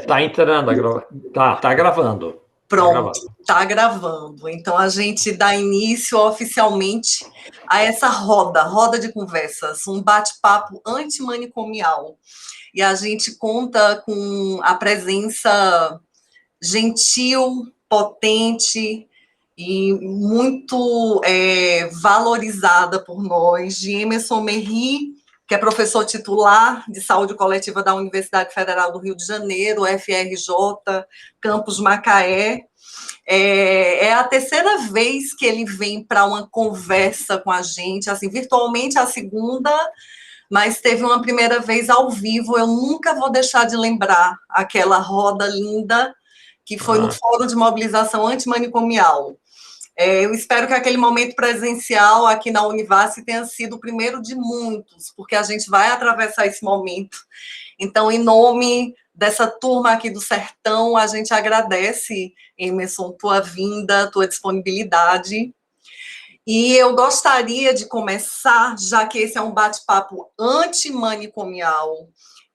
Tá entrando, tá gravando. Pronto, tá gravando. Então, a gente dá início oficialmente a essa roda de conversas, um bate-papo antimanicomial. E a gente conta com a presença gentil, potente e muito valorizada por nós, de Emerson Merri, que é professor titular de saúde coletiva da Universidade Federal do Rio de Janeiro, UFRJ, campus Macaé. É a terceira vez que ele vem para uma conversa com a gente, assim, virtualmente a segunda, mas teve uma primeira vez ao vivo. Eu nunca vou deixar de lembrar aquela roda linda que foi no Fórum de Mobilização Antimanicomial. Eu espero que aquele momento presencial aqui na Univasf tenha sido o primeiro de muitos, porque a gente vai atravessar esse momento. Então, em nome dessa turma aqui do Sertão, a gente agradece, Emerson, tua vinda, tua disponibilidade. E eu gostaria de começar, já que esse é um bate-papo antimanicomial,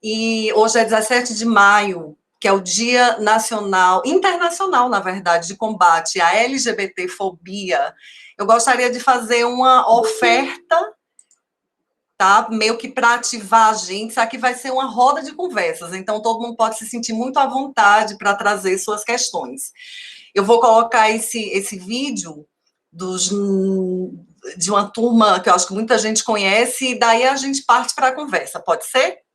e hoje é 17 de maio, que é o Dia Nacional, Internacional, na verdade, de combate à LGBTfobia. Eu gostaria de fazer uma oferta, tá? Meio que para ativar a gente. Isso aqui vai ser uma roda de conversas, então todo mundo pode se sentir muito à vontade para trazer suas questões. Eu vou colocar esse vídeo de uma turma que eu acho que muita gente conhece, e daí a gente parte para a conversa, pode ser?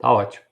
Tá ótimo.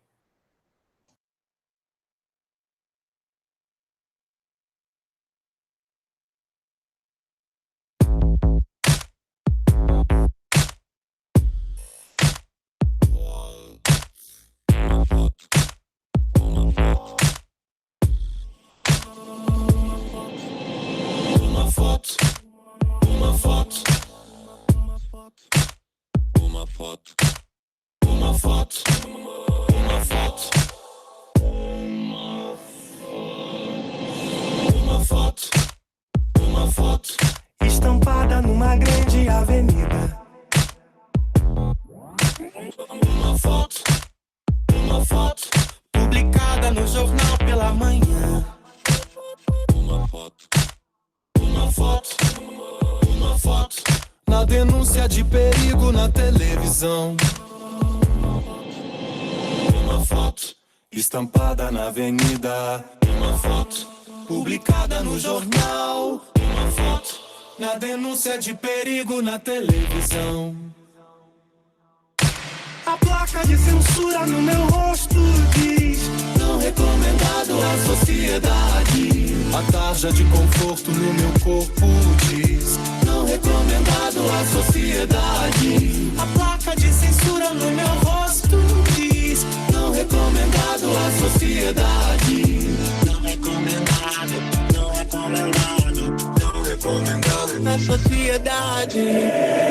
Estampada numa grande avenida. Uma foto publicada no jornal pela manhã. Uma foto na denúncia de perigo na televisão. Uma foto estampada na avenida. Uma foto publicada no jornal. Uma foto na denúncia de perigo na televisão. A placa de censura no meu rosto diz: não recomendado à sociedade. A tarja de conforto no meu corpo diz: não recomendado à sociedade. A placa de censura no meu rosto diz: não recomendado à sociedade. Não recomendado, não recomendado, não recomendado na sociedade.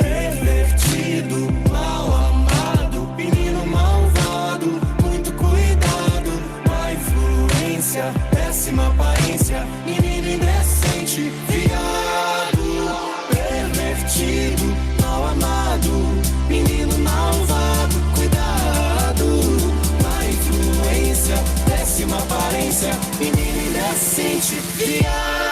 Pervertido, mal amado, menino malvado, muito cuidado, má influência, péssima aparência, menino indecente, viado. Pervertido, mal amado, menino malvado, cuidado, má influência, péssima aparência, menino indecente, viado.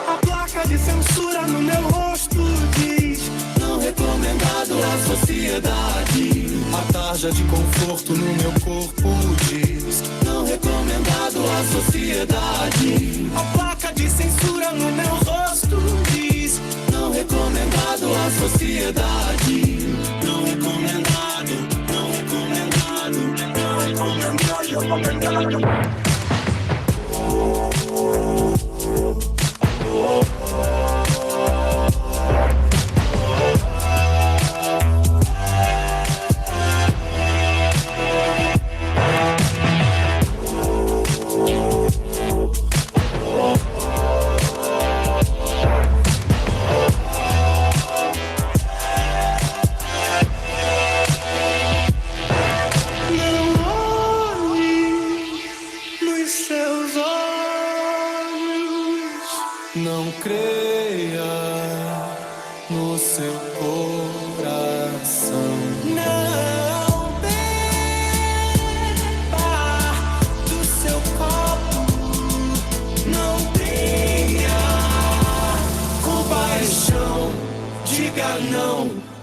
A placa de censura no meu rosto diz: não recomendado à sociedade. A tarja de conforto no meu corpo diz: não recomendado à sociedade. A placa de censura no meu rosto diz: não recomendado à sociedade. Não recomendado, não recomendado, não recomendado.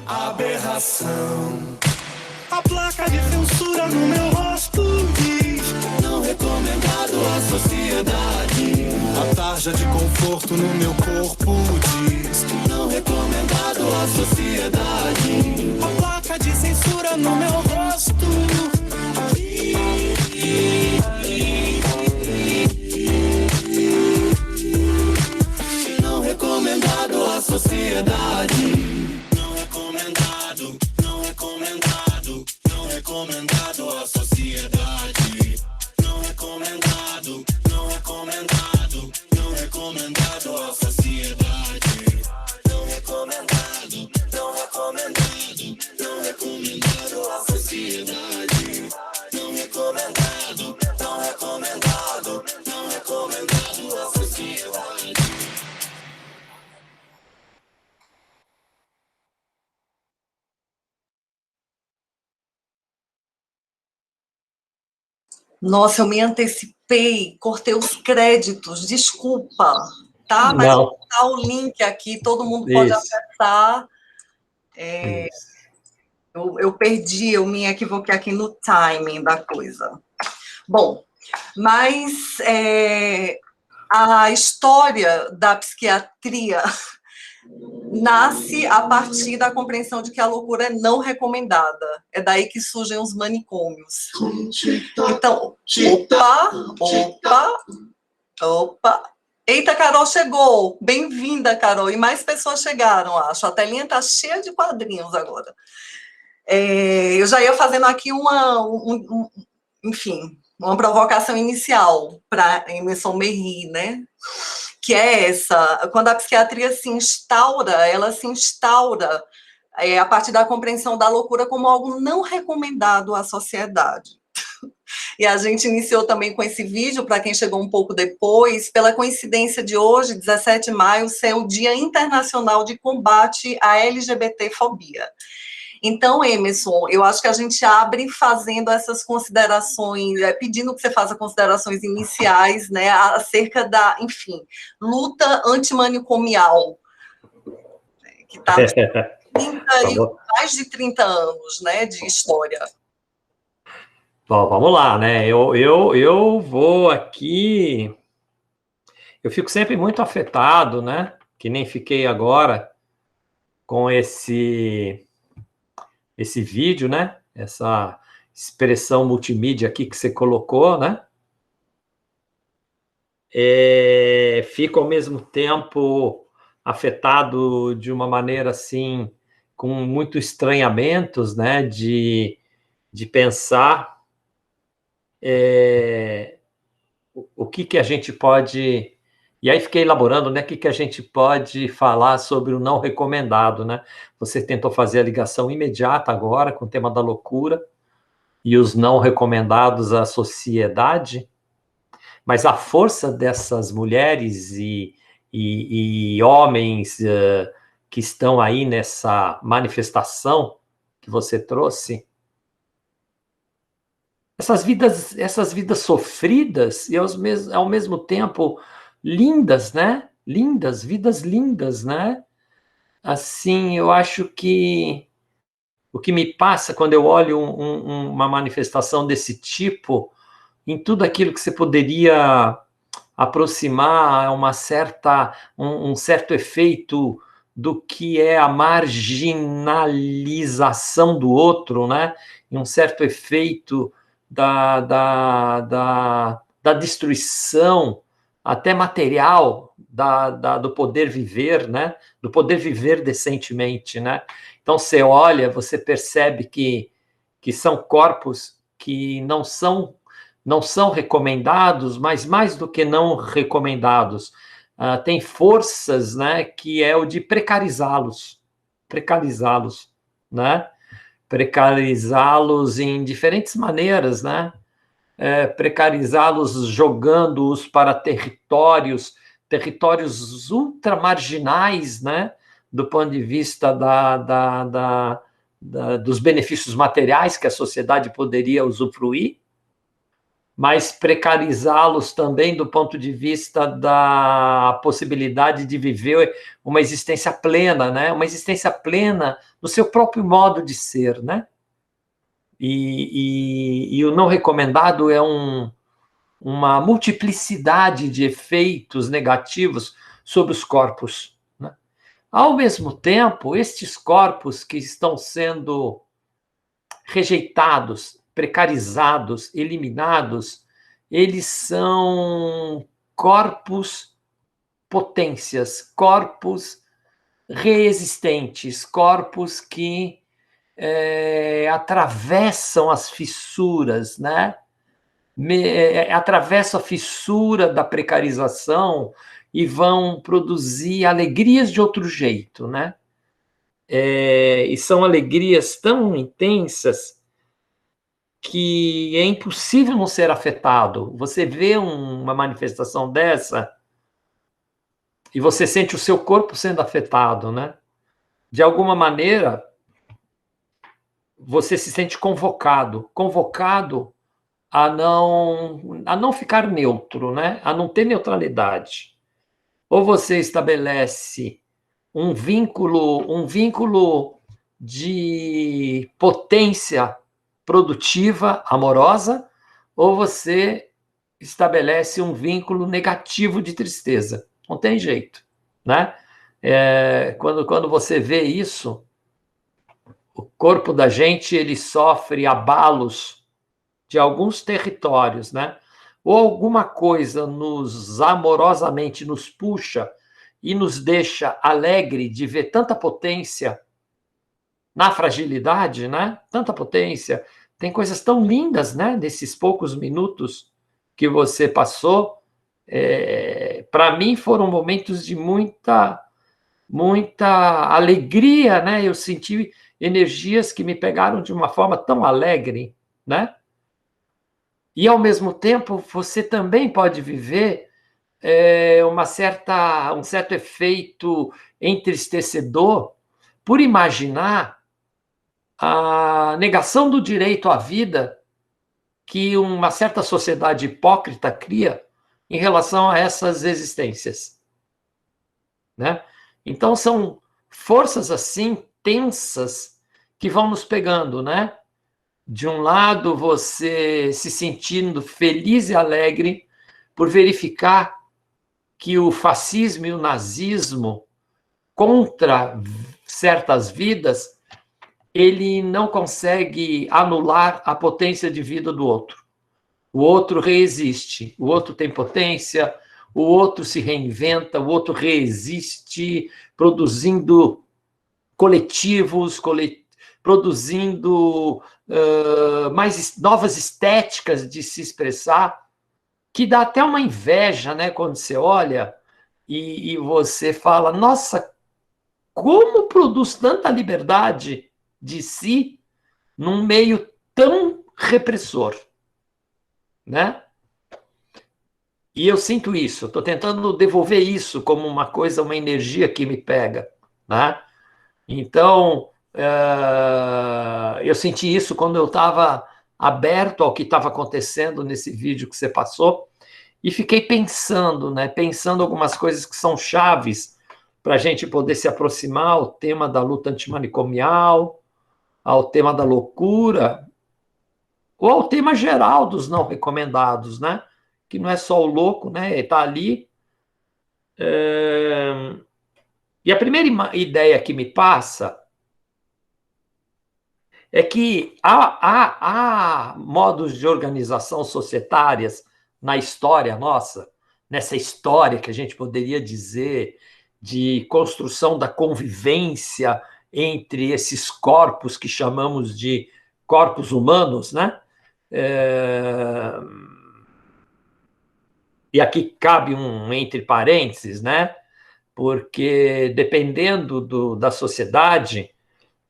aberração. A placa de censura no meu rosto diz: não recomendado à sociedade. A tarja de conforto no meu corpo diz: não recomendado à sociedade. A placa de censura no meu rosto não recomendado à sociedade. Não recomendado, não recomendado, não recomendado à sociedade. Não recomendado, não recomendado, não recomendado à sociedade. Não recomendado, não recomendado, não recomendado à sociedade. Não recomendado, não recomendado, não recomendado à sociedade. Nossa, eu me antecipei, cortei os créditos, desculpa, tá? Mas Não. vou botar o link aqui, todo mundo pode Isso. acessar. Isso. Eu perdi, eu me equivoquei aqui no timing da coisa. Bom, mas a história da psiquiatria nasce a partir da compreensão de que a loucura é não recomendada. É daí que surgem os manicômios. Então, opa. Eita, Carol chegou. Bem-vinda, Carol. E mais pessoas chegaram, acho. A telinha está cheia de quadrinhos agora. Eu já ia fazendo aqui uma provocação inicial para Emerson Merri, né? Que é essa: quando a psiquiatria se instaura, ela se instaura a partir da compreensão da loucura como algo não recomendado à sociedade. E a gente iniciou também com esse vídeo, para quem chegou um pouco depois, pela coincidência de hoje, 17 de maio, ser o Dia Internacional de Combate à LGBTfobia. Então, Emerson, eu acho que a gente abre fazendo essas considerações, pedindo que você faça considerações iniciais, né, acerca da, enfim, luta antimanicomial, que está mais de 30 anos, né, de história. Bom, vamos lá, né? Eu vou aqui... Eu fico sempre muito afetado, né? Que nem fiquei agora com esse vídeo, né? Essa expressão multimídia aqui que você colocou, né? Fico ao mesmo tempo afetado de uma maneira assim, com muito estranhamentos, né? De pensar o que a gente pode... E aí fiquei elaborando, né, o que a gente pode falar sobre o não recomendado, né? Você tentou fazer a ligação imediata agora com o tema da loucura e os não recomendados à sociedade, mas a força dessas mulheres e homens que estão aí nessa manifestação que você trouxe, essas vidas sofridas e ao mesmo tempo lindas, né? Vidas lindas, né? Assim, eu acho que o que me passa quando eu olho uma manifestação desse tipo, em tudo aquilo que você poderia aproximar um certo efeito do que é a marginalização do outro, né? E um certo efeito da destruição, até material, do poder viver, né? Do poder viver decentemente, né? Então, você olha, você percebe que são corpos que não são recomendados, mas mais do que não recomendados, tem forças, né? Que é o de precarizá-los, né? Precarizá-los em diferentes maneiras, né? Precarizá-los jogando-os para territórios ultramarginais, né? Do ponto de vista dos benefícios materiais que a sociedade poderia usufruir, mas precarizá-los também do ponto de vista da possibilidade de viver uma existência plena, né? Uma existência plena no seu próprio modo de ser, né? E o não recomendado é uma multiplicidade de efeitos negativos sobre os corpos, né? Ao mesmo tempo, estes corpos que estão sendo rejeitados, precarizados, eliminados, eles são corpos potências, corpos reexistentes, corpos que atravessam as fissuras, né? Atravessam a fissura da precarização e vão produzir alegrias de outro jeito, né? E são alegrias tão intensas que é impossível não ser afetado. Você vê uma manifestação dessa e você sente o seu corpo sendo afetado, né? De alguma maneira, você se sente convocado a não ficar neutro, né? A não ter neutralidade. Ou você estabelece um vínculo de potência produtiva, amorosa, ou você estabelece um vínculo negativo de tristeza. Não tem jeito, né? Quando você vê isso, o corpo da gente ele sofre abalos de alguns territórios, né? Ou alguma coisa amorosamente nos puxa e nos deixa alegre de ver tanta potência na fragilidade, né? Tanta potência. Tem coisas tão lindas, né? Nesses poucos minutos que você passou. Para mim foram momentos de muita alegria, né? Eu senti energias que me pegaram de uma forma tão alegre, né? E, ao mesmo tempo, você também pode viver um certo efeito entristecedor por imaginar a negação do direito à vida que uma certa sociedade hipócrita cria em relação a essas existências, né? Então, são forças assim tensas que vão nos pegando, né? De um lado, você se sentindo feliz e alegre por verificar que o fascismo e o nazismo contra certas vidas, ele não consegue anular a potência de vida do outro. O outro reexiste, o outro tem potência, o outro se reinventa, o outro reexiste, produzindo coletivos, produzindo mais novas estéticas de se expressar, que dá até uma inveja, né, quando você olha e você fala, nossa, como produz tanta liberdade de si num meio tão repressor, né? E eu sinto isso, estou tentando devolver isso como uma coisa, uma energia que me pega, né? Então, eu senti isso quando eu estava aberto ao que estava acontecendo nesse vídeo que você passou e fiquei pensando, né? Pensando algumas coisas que são chaves para a gente poder se aproximar ao tema da luta antimanicomial, ao tema da loucura, ou ao tema geral dos não recomendados, né? Que não é só o louco, né? Está ali. E a primeira ideia que me passa é que há modos de organização societárias na história nossa, nessa história que a gente poderia dizer de construção da convivência entre esses corpos que chamamos de corpos humanos, né? E aqui cabe entre parênteses, né? Porque dependendo da sociedade,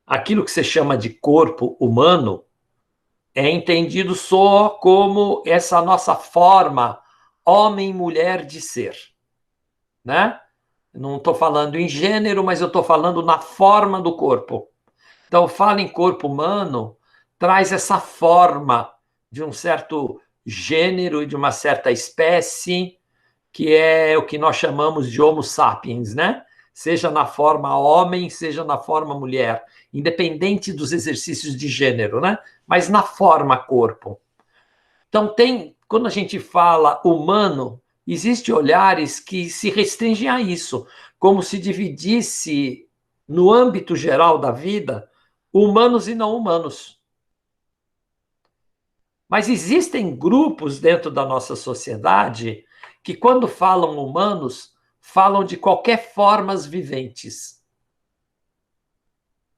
aquilo que se chama de corpo humano é entendido só como essa nossa forma homem-mulher de ser, né? Não estou falando em gênero, mas eu estou falando na forma do corpo. Então, fala em corpo humano, traz essa forma de um certo gênero e de uma certa espécie, que é o que nós chamamos de Homo sapiens, né? Seja na forma homem, seja na forma mulher, independente dos exercícios de gênero, né? Mas na forma corpo. Então, quando a gente fala humano, existem olhares que se restringem a isso, como se dividisse, no âmbito geral da vida, humanos e não humanos. Mas existem grupos dentro da nossa sociedade que, quando falam humanos, falam de qualquer formas viventes.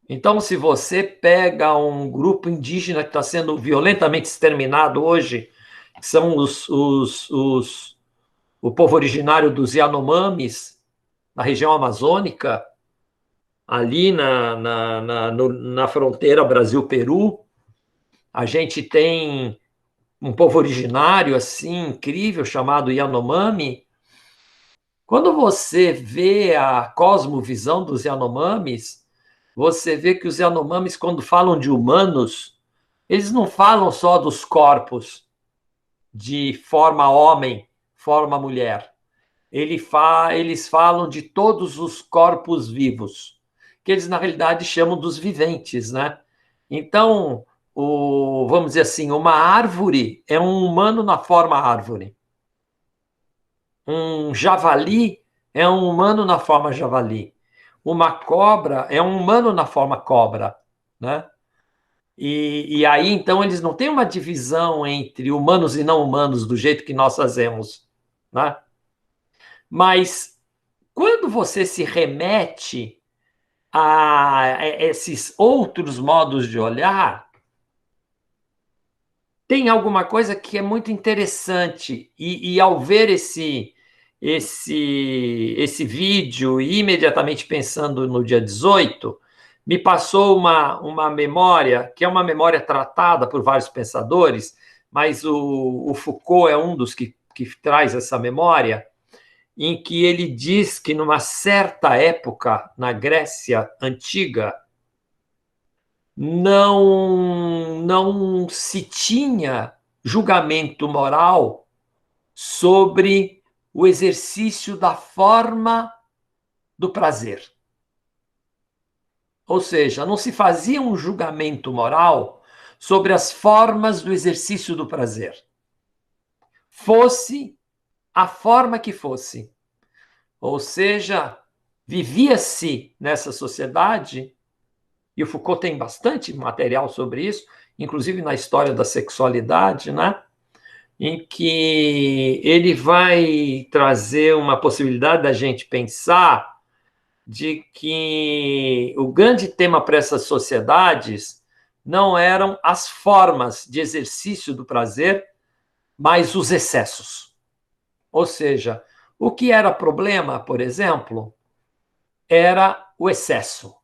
Então, se você pega um grupo indígena que está sendo violentamente exterminado hoje, que são o povo originário dos Yanomamis, na região amazônica, ali na fronteira Brasil-Peru, a gente tem um povo originário assim incrível chamado Yanomami. Quando você vê a cosmovisão dos Yanomamis, você vê que os Yanomamis, quando falam de humanos, eles não falam só dos corpos de forma homem, forma mulher. Eles falam de todos os corpos vivos, que eles, na realidade, chamam dos viventes, né? Então, vamos dizer assim, uma árvore é um humano na forma árvore. Um javali é um humano na forma javali. Uma cobra é um humano na forma cobra, né? E aí, então, eles não têm uma divisão entre humanos e não humanos do jeito que nós fazemos, né? Mas quando você se remete a esses outros modos de olhar, tem alguma coisa que é muito interessante. E ao ver esse vídeo e imediatamente pensando no dia 18, me passou uma memória, que é uma memória tratada por vários pensadores, mas o Foucault é um dos que traz essa memória, em que ele diz que, numa certa época, na Grécia Antiga, não se tinha julgamento moral sobre o exercício da forma do prazer. Ou seja, não se fazia um julgamento moral sobre as formas do exercício do prazer. Fosse a forma que fosse. Ou seja, vivia-se nessa sociedade, e o Foucault tem bastante material sobre isso, inclusive na história da sexualidade, né? Em que ele vai trazer uma possibilidade da gente pensar de que o grande tema para essas sociedades não eram as formas de exercício do prazer, mas os excessos. Ou seja, o que era problema, por exemplo, era o excesso.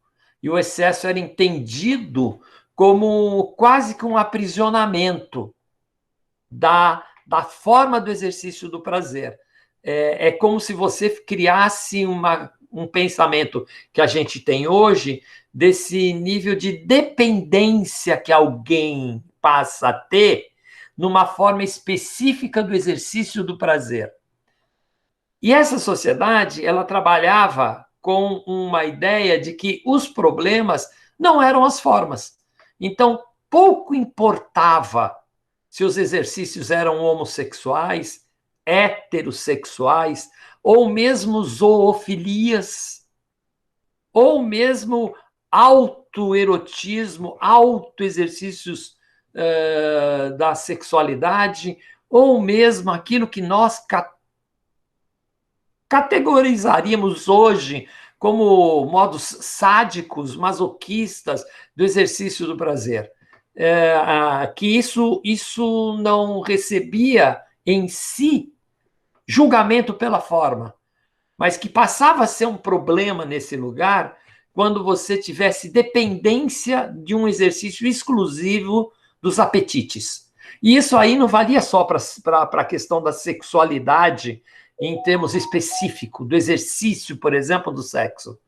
E o excesso era entendido como quase que um aprisionamento da forma do exercício do prazer. É como se você criasse um pensamento que a gente tem hoje, desse nível de dependência que alguém passa a ter numa forma específica do exercício do prazer. E essa sociedade, ela trabalhava com uma ideia de que os problemas não eram as formas. Então, pouco importava se os exercícios eram homossexuais, heterossexuais, ou mesmo zoofilias, ou mesmo autoerotismo, autoexercícios da sexualidade, ou mesmo aquilo que nós categorizaríamos hoje como modos sádicos, masoquistas do exercício do prazer. Que isso não recebia em si julgamento pela forma, mas que passava a ser um problema nesse lugar quando você tivesse dependência de um exercício exclusivo dos apetites. E isso aí não valia só para a questão da sexualidade, em termos específicos, do exercício, por exemplo, do sexo.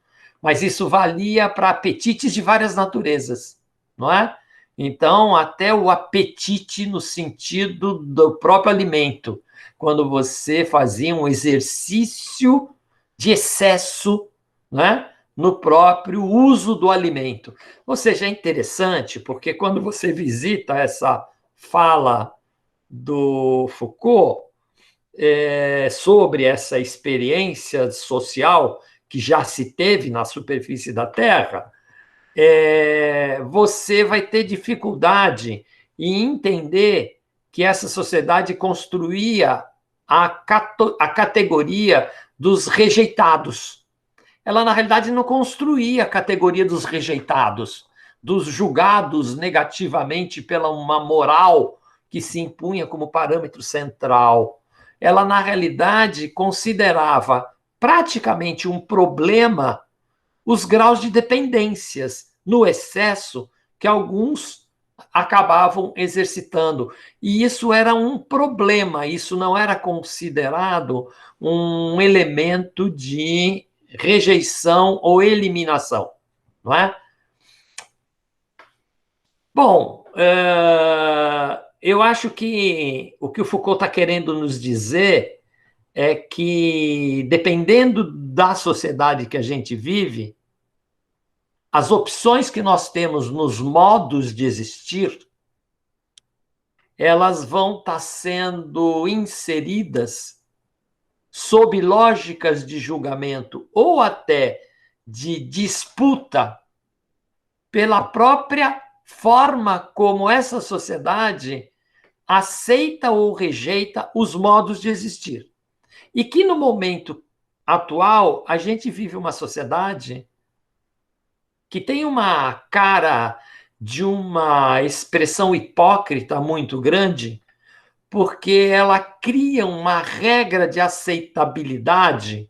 Mas isso valia para apetites de várias naturezas, não é? Então, até o apetite no sentido do próprio alimento, quando você fazia um exercício de excesso, né, no próprio uso do alimento. Ou seja, é interessante, porque quando você visita essa fala do Foucault, sobre essa experiência social que já se teve na superfície da Terra, você vai ter dificuldade em entender que essa sociedade construía a categoria dos rejeitados. Ela, na realidade, não construía a categoria dos rejeitados, dos julgados negativamente pela uma moral que se impunha como parâmetro central. Ela, na realidade, considerava praticamente um problema os graus de dependências no excesso que alguns acabavam exercitando. E isso era um problema, isso não era considerado um elemento de rejeição ou eliminação, não é? Bom, eu acho que o Foucault está querendo nos dizer é que, dependendo da sociedade que a gente vive, as opções que nós temos nos modos de existir, elas vão estar sendo inseridas sob lógicas de julgamento ou até de disputa pela própria forma como essa sociedade aceita ou rejeita os modos de existir. E que no momento atual a gente vive uma sociedade que tem uma cara de uma expressão hipócrita muito grande, porque ela cria uma regra de aceitabilidade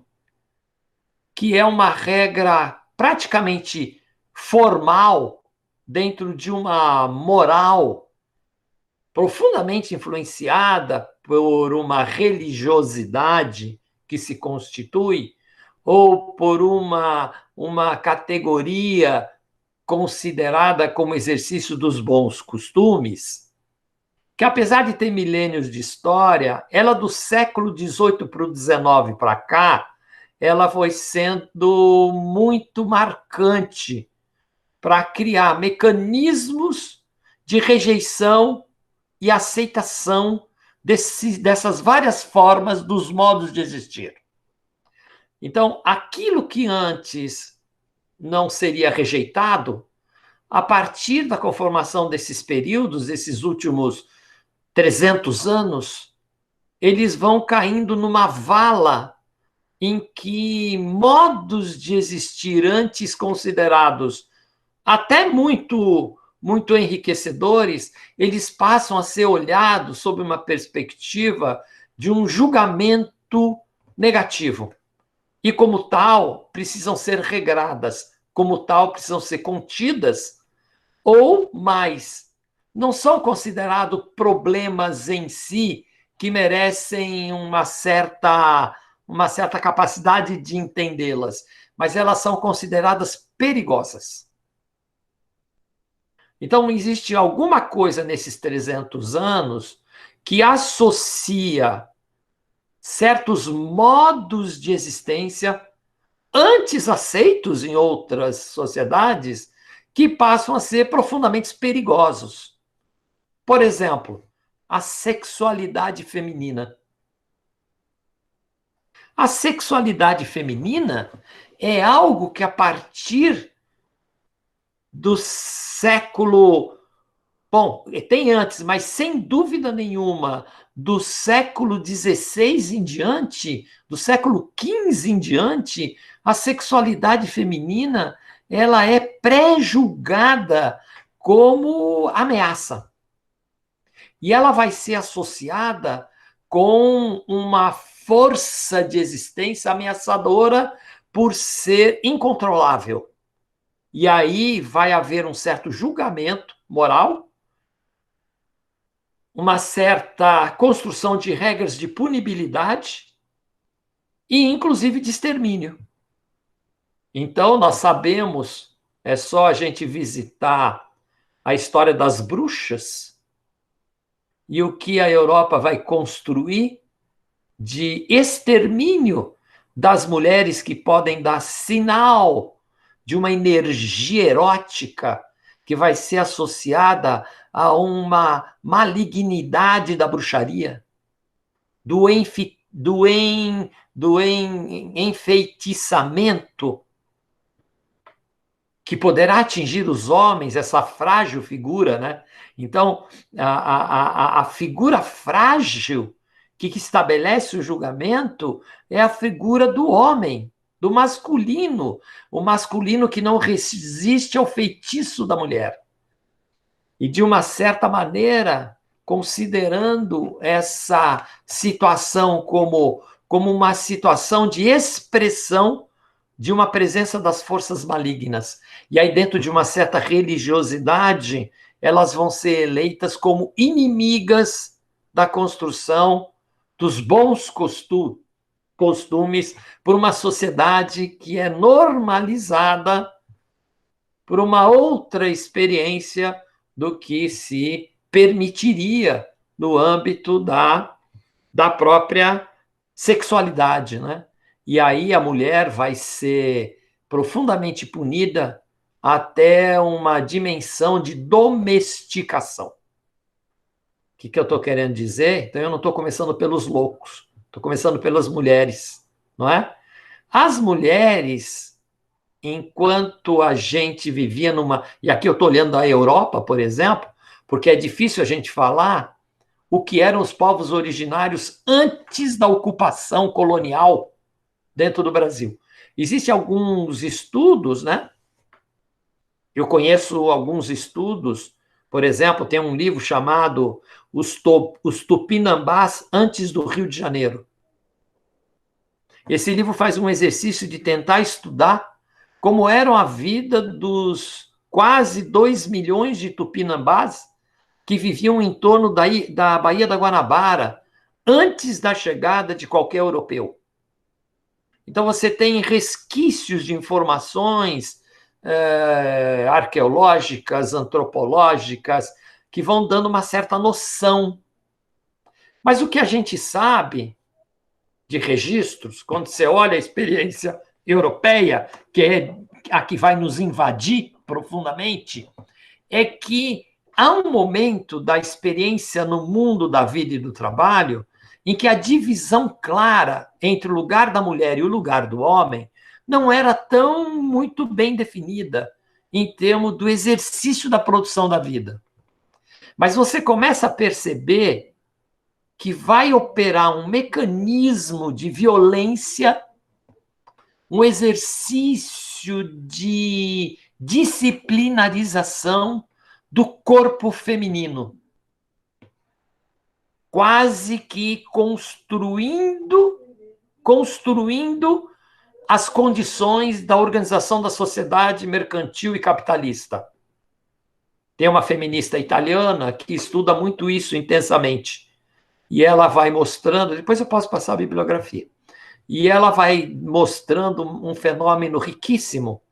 que é uma regra praticamente formal dentro de uma moral profundamente influenciada por uma religiosidade que se constitui ou por uma categoria considerada como exercício dos bons costumes, que apesar de ter milênios de história, ela do século XVIII para o XIX para cá, ela foi sendo muito marcante para criar mecanismos de rejeição e aceitação dessas várias formas dos modos de existir. Então, aquilo que antes não seria rejeitado, a partir da conformação desses períodos, esses últimos 300 anos, eles vão caindo numa vala em que modos de existir antes considerados até muito enriquecedores, eles passam a ser olhados sob uma perspectiva de um julgamento negativo. E, como tal, precisam ser regradas, como tal, precisam ser contidas, ou mais, não são considerados problemas em si que merecem uma certa capacidade de entendê-las, mas elas são consideradas perigosas. Então, existe alguma coisa nesses 300 anos que associa certos modos de existência antes aceitos em outras sociedades que passam a ser profundamente perigosos. Por exemplo, a sexualidade feminina. A sexualidade feminina é algo que, a partir do século... Bom, tem antes, mas sem dúvida nenhuma, do século XVI em diante, do século XV em diante, a sexualidade feminina ela é pré-julgada como ameaça. E ela vai ser associada com uma força de existência ameaçadora por ser incontrolável. E aí vai haver um certo julgamento moral, uma certa construção de regras de punibilidade e, inclusive, de extermínio. Então, nós sabemos, é só a gente visitar a história das bruxas e o que a Europa vai construir de extermínio das mulheres que podem dar sinal de uma energia erótica que vai ser associada a uma malignidade da bruxaria, do enfeitiçamento que poderá atingir os homens, essa frágil figura, né? Então, a figura frágil que estabelece o julgamento é a figura do homem, do masculino, o masculino que não resiste ao feitiço da mulher. E, de uma certa maneira, considerando essa situação como uma situação de expressão de uma presença das forças malignas. E aí, dentro de uma certa religiosidade, elas vão ser eleitas como inimigas da construção dos bons costumes por uma sociedade que é normalizada por uma outra experiência do que se permitiria no âmbito da própria sexualidade, né? E aí a mulher vai ser profundamente punida até uma dimensão de domesticação. O que eu estou querendo dizer? Então, eu não estou começando pelos loucos, estou começando pelas mulheres, não é? As mulheres, enquanto a gente vivia numa... E aqui eu estou olhando a Europa, por exemplo, porque é difícil a gente falar o que eram os povos originários antes da ocupação colonial dentro do Brasil. Existem alguns estudos, né? Eu conheço alguns estudos, por exemplo, tem um livro chamado Os Tupinambás antes do Rio de Janeiro. Esse livro faz um exercício de tentar estudar como era a vida dos quase 2 milhões de tupinambás que viviam em torno da Baía da Guanabara antes da chegada de qualquer europeu. Então, você tem resquícios de informações arqueológicas, antropológicas, que vão dando uma certa noção. Mas o que a gente sabe de registros, quando você olha a experiência europeia, que é a que vai nos invadir profundamente, é que há um momento da experiência no mundo da vida e do trabalho em que a divisão clara entre o lugar da mulher e o lugar do homem não era tão muito bem definida em termos do exercício da produção da vida. Mas você começa a perceber que vai operar um mecanismo de violência, um exercício de disciplinarização do corpo feminino, quase que construindo as condições da organização da sociedade mercantil e capitalista. Tem uma feminista italiana que estuda muito isso intensamente, e ela vai mostrando, depois eu posso passar a bibliografia, e ela vai mostrando um fenômeno riquíssimo,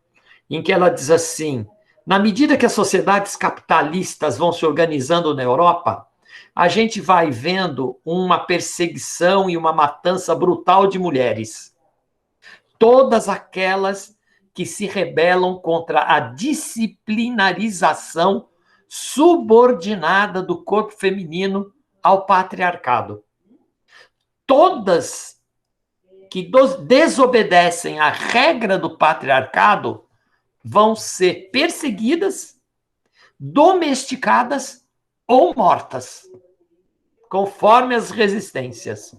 em que ela diz assim: na medida que as sociedades capitalistas vão se organizando na Europa, a gente vai vendo uma perseguição e uma matança brutal de mulheres. Todas aquelas que se rebelam contra a disciplinarização subordinada do corpo feminino ao patriarcado. Todas que desobedecem à regra do patriarcado vão ser perseguidas, domesticadas ou mortas, conforme as resistências.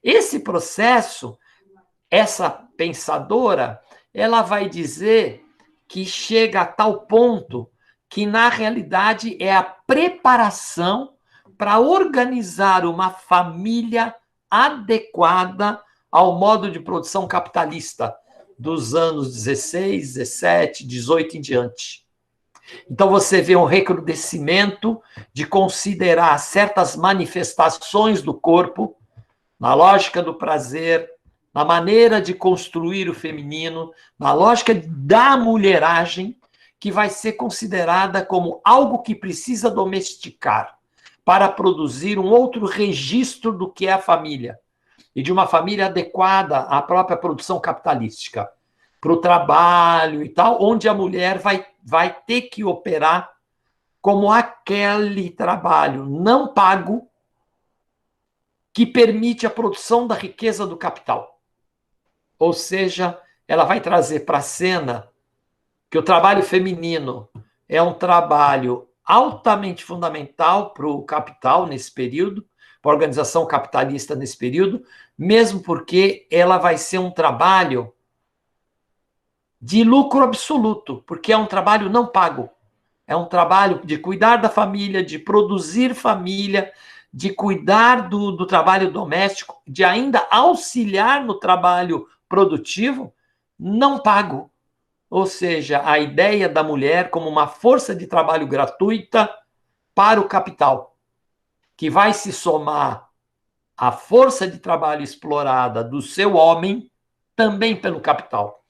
Esse processo, essa pensadora, ela vai dizer que chega a tal ponto que, na realidade, é a preparação para organizar uma família adequada ao modo de produção capitalista dos anos 16, 17, 18 em diante. Então, você vê um recrudescimento de considerar certas manifestações do corpo, na lógica do prazer, na maneira de construir o feminino, na lógica da mulheragem, que vai ser considerada como algo que precisa domesticar para produzir um outro registro do que é a família, e de uma família adequada à própria produção capitalística, para o trabalho e tal, onde a mulher vai ter que operar como aquele trabalho não pago que permite a produção da riqueza do capital. Ou seja, ela vai trazer para a cena que o trabalho feminino é um trabalho altamente fundamental para o capital nesse período, para a organização capitalista nesse período, mesmo porque ela vai ser um trabalho de lucro absoluto, porque é um trabalho não pago. É um trabalho de cuidar da família, de produzir família, de cuidar do trabalho doméstico, de ainda auxiliar no trabalho produtivo, não pago. Ou seja, a ideia da mulher como uma força de trabalho gratuita para o capital, que vai se somar à força de trabalho explorada do seu homem, também pelo capital.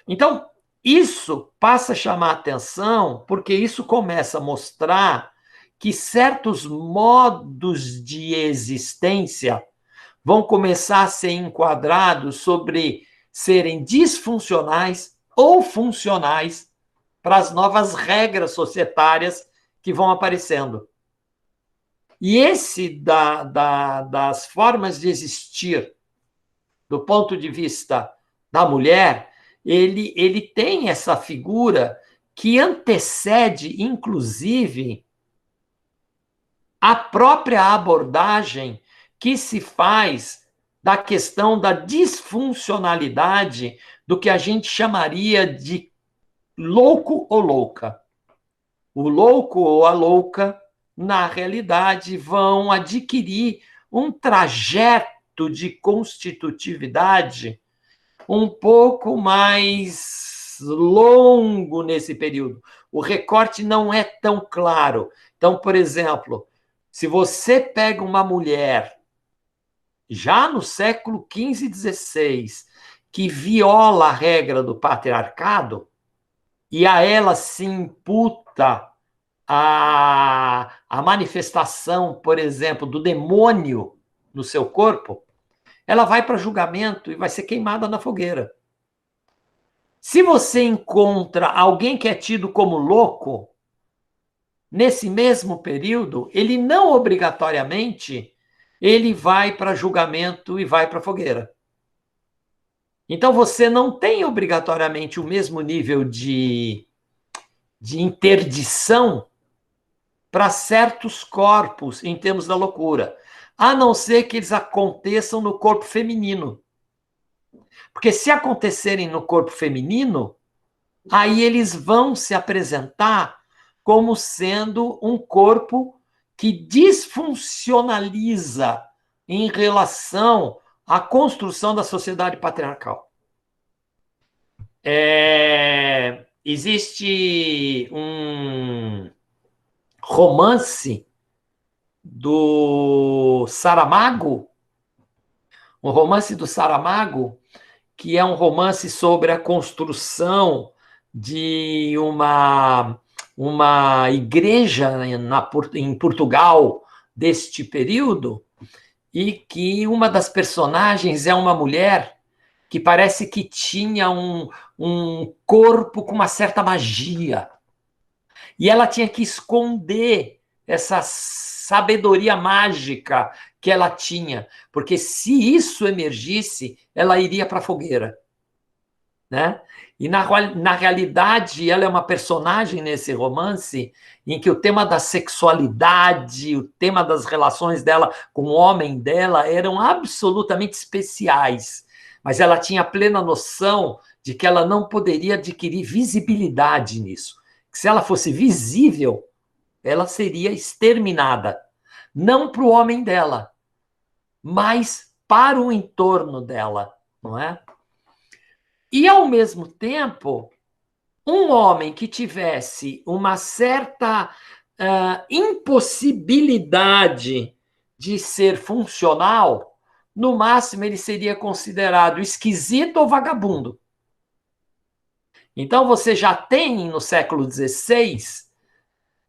Então, isso passa a chamar atenção, porque isso começa a mostrar que certos modos de existência vão começar a ser enquadrados sobre serem disfuncionais ou funcionais para as novas regras societárias que vão aparecendo. E esse das formas de existir, do ponto de vista da mulher, ele tem essa figura que antecede, inclusive, a própria abordagem que se faz da questão da disfuncionalidade do que a gente chamaria de louco ou louca. O louco ou a louca, na realidade, vão adquirir um trajeto de constitutividade um pouco mais longo nesse período. O recorte não é tão claro. Então, por exemplo, se você pega uma mulher já no século XV e XVI que viola a regra do patriarcado e a ela se imputa a manifestação, por exemplo, do demônio no seu corpo, ela vai para julgamento e vai ser queimada na fogueira. Se você encontra alguém que é tido como louco, nesse mesmo período, ele não obrigatoriamente ele vai para julgamento e vai para a fogueira. Então você não tem obrigatoriamente o mesmo nível de interdição para certos corpos em termos da loucura, a não ser que eles aconteçam no corpo feminino. Porque se acontecerem no corpo feminino, aí eles vão se apresentar como sendo um corpo que disfuncionaliza em relação à construção da sociedade patriarcal. Existe um romance do Saramago, que é um romance sobre a construção de uma igreja em Portugal deste período, e que uma das personagens é uma mulher que parece que tinha um corpo com uma certa magia. E ela tinha que esconder essa sabedoria mágica que ela tinha, porque se isso emergisse, ela iria para a fogueira, né? E na realidade, ela é uma personagem nesse romance em que o tema da sexualidade, o tema das relações dela com o homem dela eram absolutamente especiais, mas ela tinha plena noção de que ela não poderia adquirir visibilidade nisso, que se ela fosse visível, ela seria exterminada, não para o homem dela, mas para o entorno dela, não é? E, ao mesmo tempo, um homem que tivesse uma certa impossibilidade de ser funcional, no máximo ele seria considerado esquisito ou vagabundo. Então, você já tem no século XVI,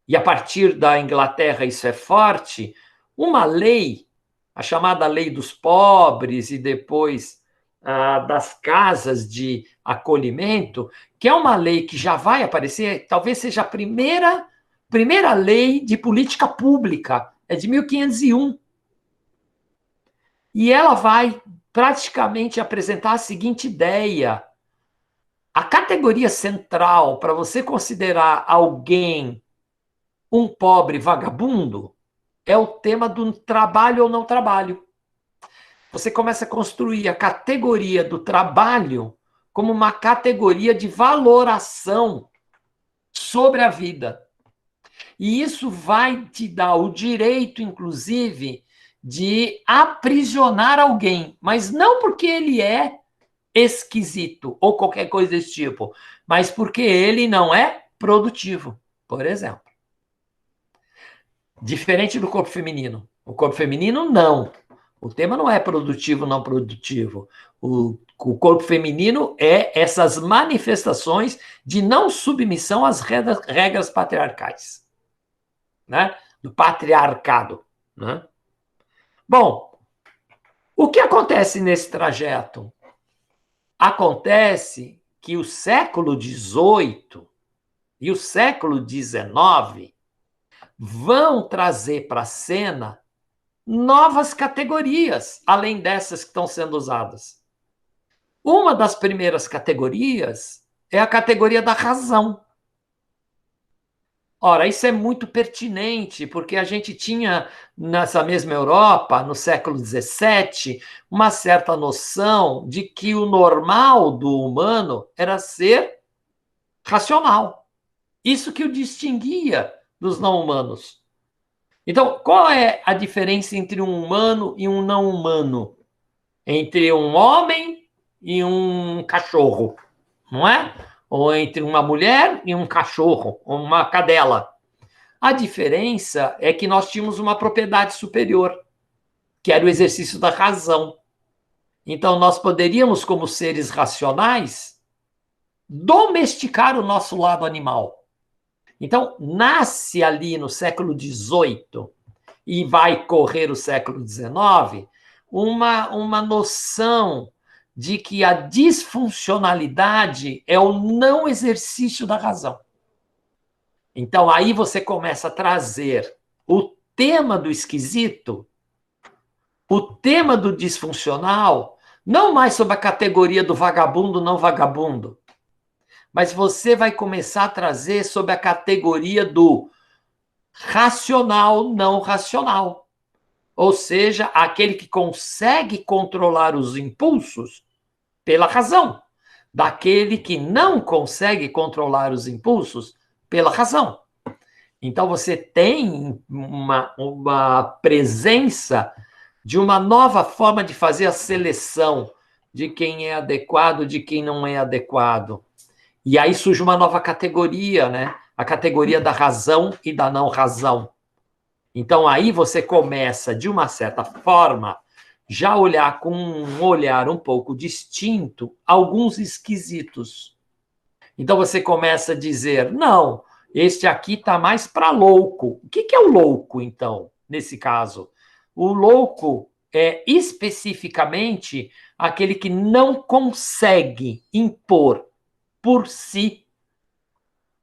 e a partir da Inglaterra isso é forte, uma lei, a chamada Lei dos Pobres, e depois das casas de acolhimento, que é uma lei que já vai aparecer, talvez seja a primeira lei de política pública, é de 1501. E ela vai praticamente apresentar a seguinte ideia: a categoria central para você considerar alguém um pobre vagabundo é o tema do trabalho ou não trabalho. Você começa a construir a categoria do trabalho como uma categoria de valoração sobre a vida. E isso vai te dar o direito, inclusive, de aprisionar alguém, mas não porque ele é esquisito ou qualquer coisa desse tipo, mas porque ele não é produtivo, por exemplo. Diferente do corpo feminino. O corpo feminino, não. O tema não é produtivo, não produtivo. O corpo feminino é essas manifestações de não submissão às regras patriarcais, né? Do patriarcado, né? Bom, o que acontece nesse trajeto? Acontece que o século XVIII e o século XIX vão trazer para a cena novas categorias, além dessas que estão sendo usadas. Uma das primeiras categorias é a categoria da razão. Ora, isso é muito pertinente, porque a gente tinha, nessa mesma Europa, no século XVII, uma certa noção de que o normal do humano era ser racional. Isso que o distinguia dos não humanos. Então, qual é a diferença entre um humano e um não humano? Entre um homem e um cachorro, não é? Ou entre uma mulher e um cachorro, ou uma cadela. A diferença é que nós tínhamos uma propriedade superior, que era o exercício da razão. Então, nós poderíamos, como seres racionais, domesticar o nosso lado animal. Então, nasce ali no século XVIII e vai correr o século XIX uma noção de que a disfuncionalidade é o não exercício da razão. Então, aí você começa a trazer o tema do esquisito, o tema do disfuncional, não mais sob a categoria do vagabundo, não vagabundo, mas você vai começar a trazer sob a categoria do racional, não racional. Ou seja, aquele que consegue controlar os impulsos pela razão, daquele que não consegue controlar os impulsos pela razão. Então, você tem uma presença de uma nova forma de fazer a seleção de quem é adequado, de quem não é adequado. E aí surge uma nova categoria, né? A categoria da razão e da não razão. Então, aí você começa, de uma certa forma, já olhar com um olhar um pouco distinto alguns esquisitos. Então, você começa a dizer, não, este aqui está mais para louco. O que é o louco, então, nesse caso? O louco é especificamente aquele que não consegue impor por si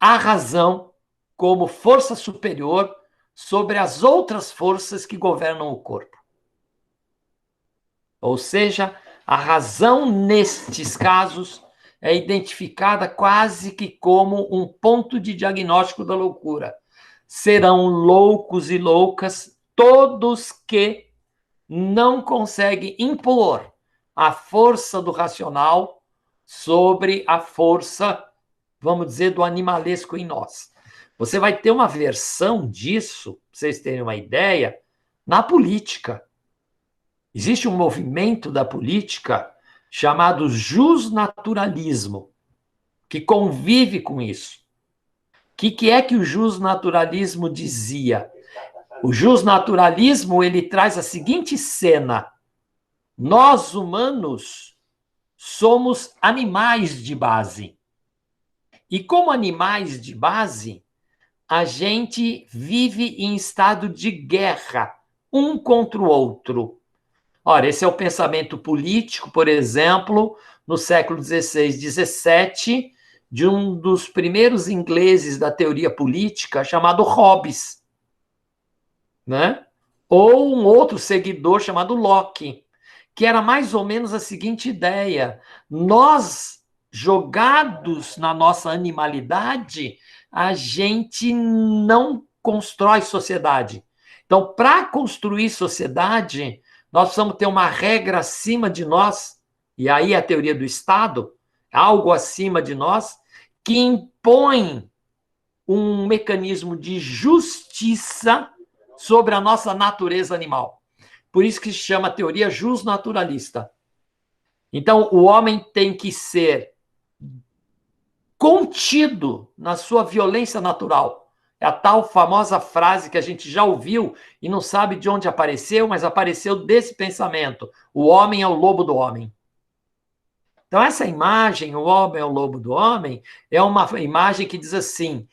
a razão como força superior sobre as outras forças que governam o corpo. Ou seja, a razão nestes casos é identificada quase que como um ponto de diagnóstico da loucura. Serão loucos e loucas todos que não conseguem impor a força do racional sobre a força, vamos dizer, do animalesco em nós. Você vai ter uma versão disso, para vocês terem uma ideia, na política. Existe um movimento da política chamado justnaturalismo, que convive com isso. O que é que o justnaturalismo dizia? O justnaturalismo, ele traz a seguinte cena: nós, humanos, somos animais de base. E como animais de base, a gente vive em estado de guerra, um contra o outro. Ora, esse é o pensamento político, por exemplo, no século XVI, XVII, de um dos primeiros ingleses da teoria política, chamado Hobbes, né? Ou um outro seguidor chamado Locke, que era mais ou menos a seguinte ideia: nós, jogados na nossa animalidade, a gente não constrói sociedade. Então, para construir sociedade, nós precisamos ter uma regra acima de nós, e aí a teoria do Estado, algo acima de nós, que impõe um mecanismo de justiça sobre a nossa natureza animal. Por isso que se chama teoria justnaturalista. Então, o homem tem que ser contido na sua violência natural. É a tal famosa frase que a gente já ouviu e não sabe de onde apareceu, mas apareceu desse pensamento: o homem é o lobo do homem. Então, essa imagem, o homem é o lobo do homem, é uma imagem que diz assim: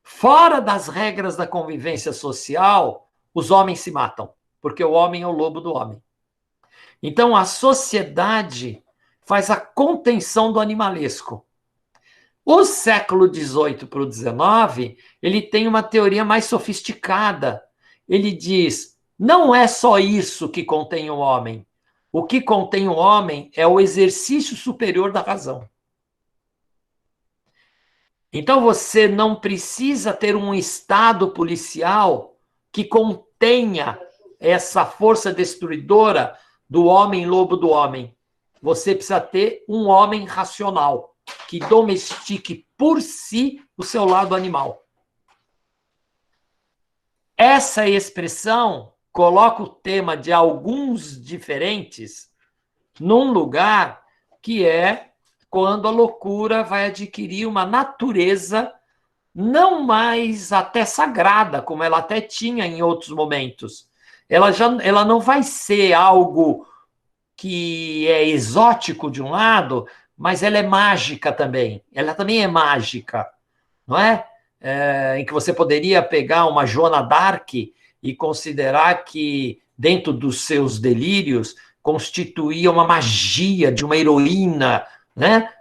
fora das regras da convivência social, os homens se matam, porque o homem é o lobo do homem. Então, a sociedade faz a contenção do animalesco. O século XVIII para o XIX, ele tem uma teoria mais sofisticada. Ele diz: não é só isso que contém o homem. O que contém o homem é o exercício superior da razão. Então, você não precisa ter um Estado policial que contenha essa força destruidora do homem lobo do homem. Você precisa ter um homem racional que domestique por si o seu lado animal. Essa expressão coloca o tema de alguns diferentes num lugar que é quando a loucura vai adquirir uma natureza não mais até sagrada, como ela até tinha em outros momentos. Ela não vai ser algo que é exótico de um lado, mas ela é mágica também. Ela também é mágica, não é? Em que você poderia pegar uma Joana d'Arc e considerar que, dentro dos seus delírios, constituía uma magia de uma heroína, né?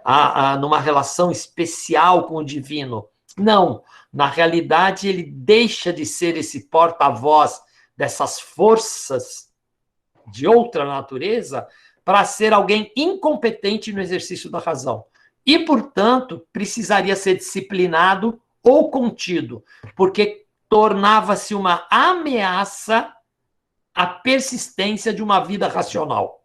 Numa relação especial com o divino. Não, na realidade ele deixa de ser esse porta-voz dessas forças de outra natureza para ser alguém incompetente no exercício da razão. E, portanto, precisaria ser disciplinado ou contido, porque tornava-se uma ameaça à persistência de uma vida racional.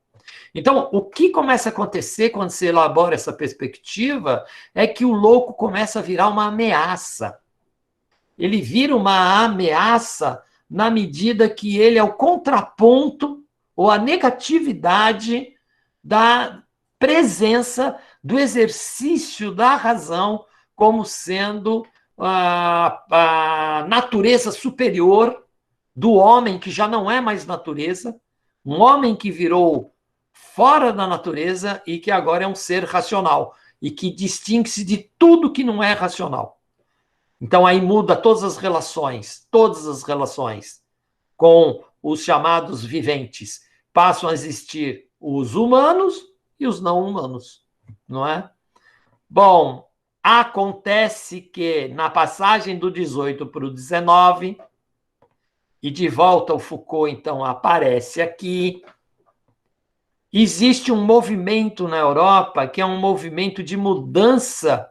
Então, o que começa a acontecer quando se elabora essa perspectiva é que o louco começa a virar uma ameaça. Ele vira uma ameaça na medida que ele é o contraponto ou a negatividade da presença do exercício da razão como sendo a natureza superior do homem, que já não é mais natureza, um homem que virou fora da natureza e que agora é um ser racional e que distingue-se de tudo que não é racional. Então aí muda todas as relações com os chamados viventes. Passam a existir os humanos e os não humanos, não é? Bom, acontece que na passagem do 18 para o 19, e de volta o Foucault então aparece aqui, existe um movimento na Europa que é um movimento de mudança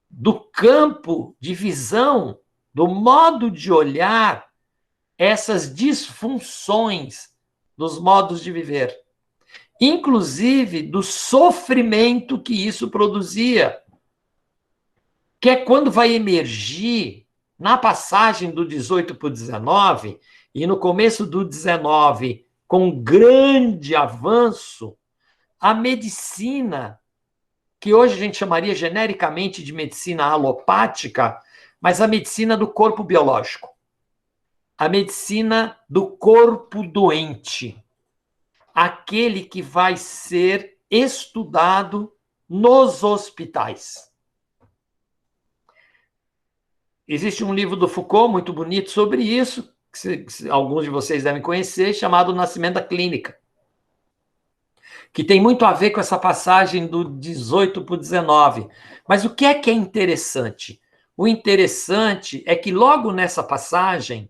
do campo de visão, do modo de olhar essas disfunções dos modos de viver, inclusive do sofrimento que isso produzia, que é quando vai emergir na passagem do 18 para o 19 e no começo do 19, com grande avanço, a medicina, que hoje a gente chamaria genericamente de medicina alopática, mas a medicina do corpo biológico, a medicina do corpo doente, aquele que vai ser estudado nos hospitais. Existe um livro do Foucault muito bonito sobre isso, que alguns de vocês devem conhecer, chamado O Nascimento da Clínica, que tem muito a ver com essa passagem do 18 para o 19. Mas o que é interessante? O interessante é que logo nessa passagem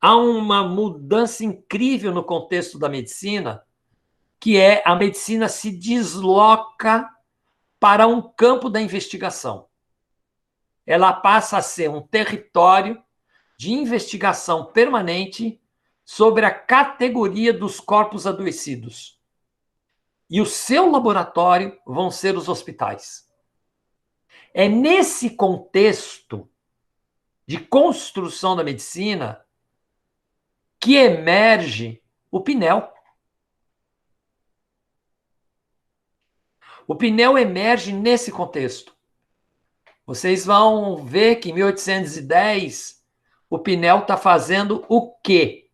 há uma mudança incrível no contexto da medicina, que é a medicina se desloca para um campo da investigação. Ela passa a ser um território de investigação permanente sobre a categoria dos corpos adoecidos. E o seu laboratório vão ser os hospitais. É nesse contexto de construção da medicina que emerge o Pinel. O Pinel emerge nesse contexto. Vocês vão ver que em 1810 o Pinel está fazendo o quê?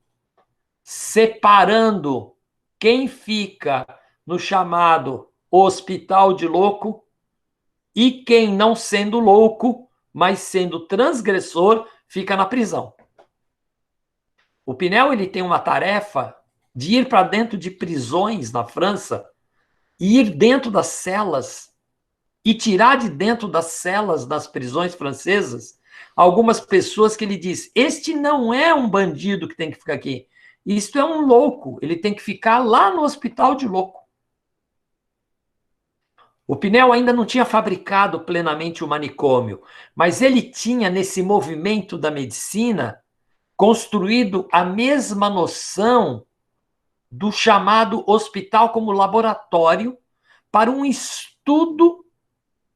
Separando quem fica no chamado hospital de louco e quem, não sendo louco, mas sendo transgressor, fica na prisão. O Pinel ele tem uma tarefa de ir para dentro de prisões na França e ir dentro das celas e tirar de dentro das celas das prisões francesas algumas pessoas que ele diz: este não é um bandido que tem que ficar aqui, isto é um louco, ele tem que ficar lá no hospital de louco. O Pinel ainda não tinha fabricado plenamente o manicômio, mas ele tinha, nesse movimento da medicina, construído a mesma noção do chamado hospital como laboratório para um estudo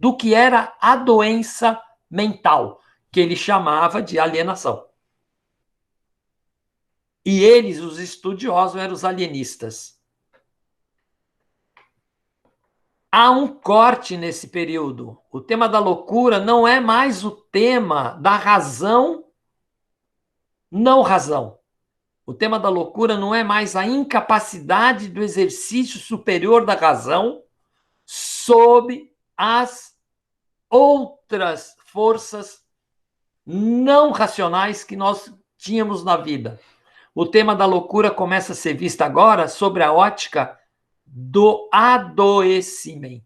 do que era a doença mental, que ele chamava de alienação. E eles, os estudiosos, eram os alienistas. Há um corte nesse período. O tema da loucura não é mais o tema da razão, não razão. O tema da loucura não é mais a incapacidade do exercício superior da razão sob as outras forças não racionais que nós tínhamos na vida. O tema da loucura começa a ser visto agora sobre a ótica do adoecimento.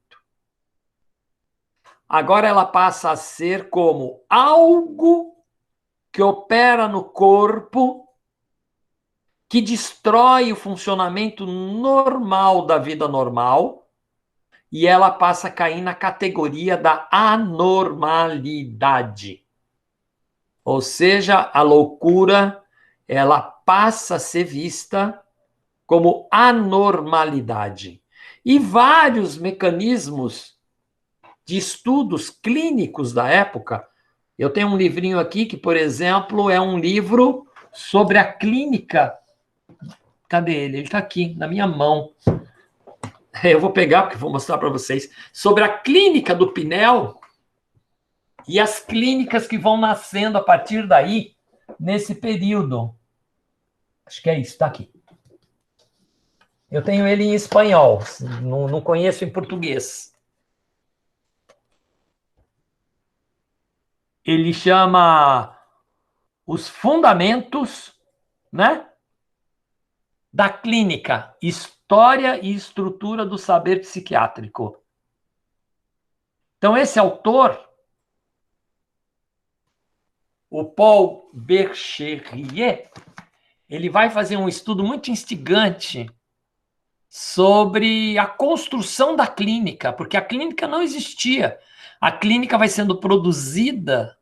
Agora ela passa a ser como algo que opera no corpo, que destrói o funcionamento normal da vida normal, e ela passa a cair na categoria da anormalidade. Ou seja, a loucura, ela passa a ser vista como anormalidade. E vários mecanismos de estudos clínicos da época. Eu tenho um livrinho aqui que, por exemplo, é um livro sobre a clínica. Cadê ele? Ele está aqui, na minha mão. Eu vou pegar, porque vou mostrar para vocês. Sobre a clínica do Pinel e as clínicas que vão nascendo a partir daí, nesse período. Acho que é isso, está aqui. Eu tenho ele em espanhol, não conheço em português. Ele chama Os Fundamentos, né, da Clínica, História e Estrutura do Saber Psiquiátrico. Então, esse autor, o Paul Bercherier, ele vai fazer um estudo muito instigante sobre a construção da clínica, porque a clínica não existia. A clínica vai sendo produzida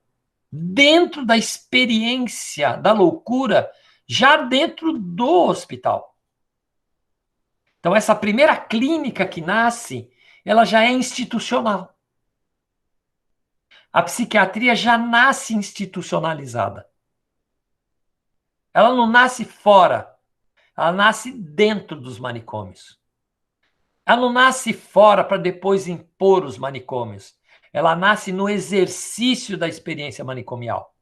dentro da experiência da loucura, já dentro do hospital. Então, essa primeira clínica que nasce, ela já é institucional. A psiquiatria já nasce institucionalizada. Ela não nasce fora, ela nasce dentro dos manicômios. Ela não nasce fora para depois impor os manicômios. Ela nasce no exercício da experiência manicomial.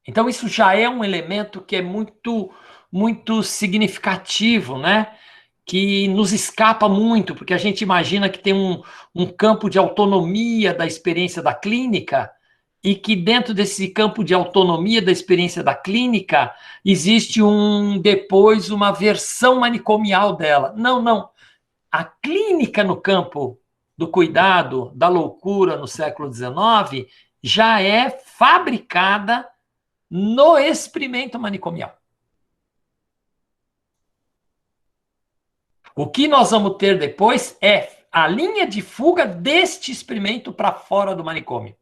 Então, isso já é um elemento que é muito significativo, né? que nos escapa muito, porque a gente imagina que tem um campo de autonomia da experiência da clínica, e que dentro desse campo de autonomia da experiência da clínica, existe depois uma versão manicomial dela. Não, não. A clínica no campo do cuidado, da loucura no século XIX, já é fabricada no experimento manicomial. O que nós vamos ter depois é a linha de fuga deste experimento para fora do manicômio.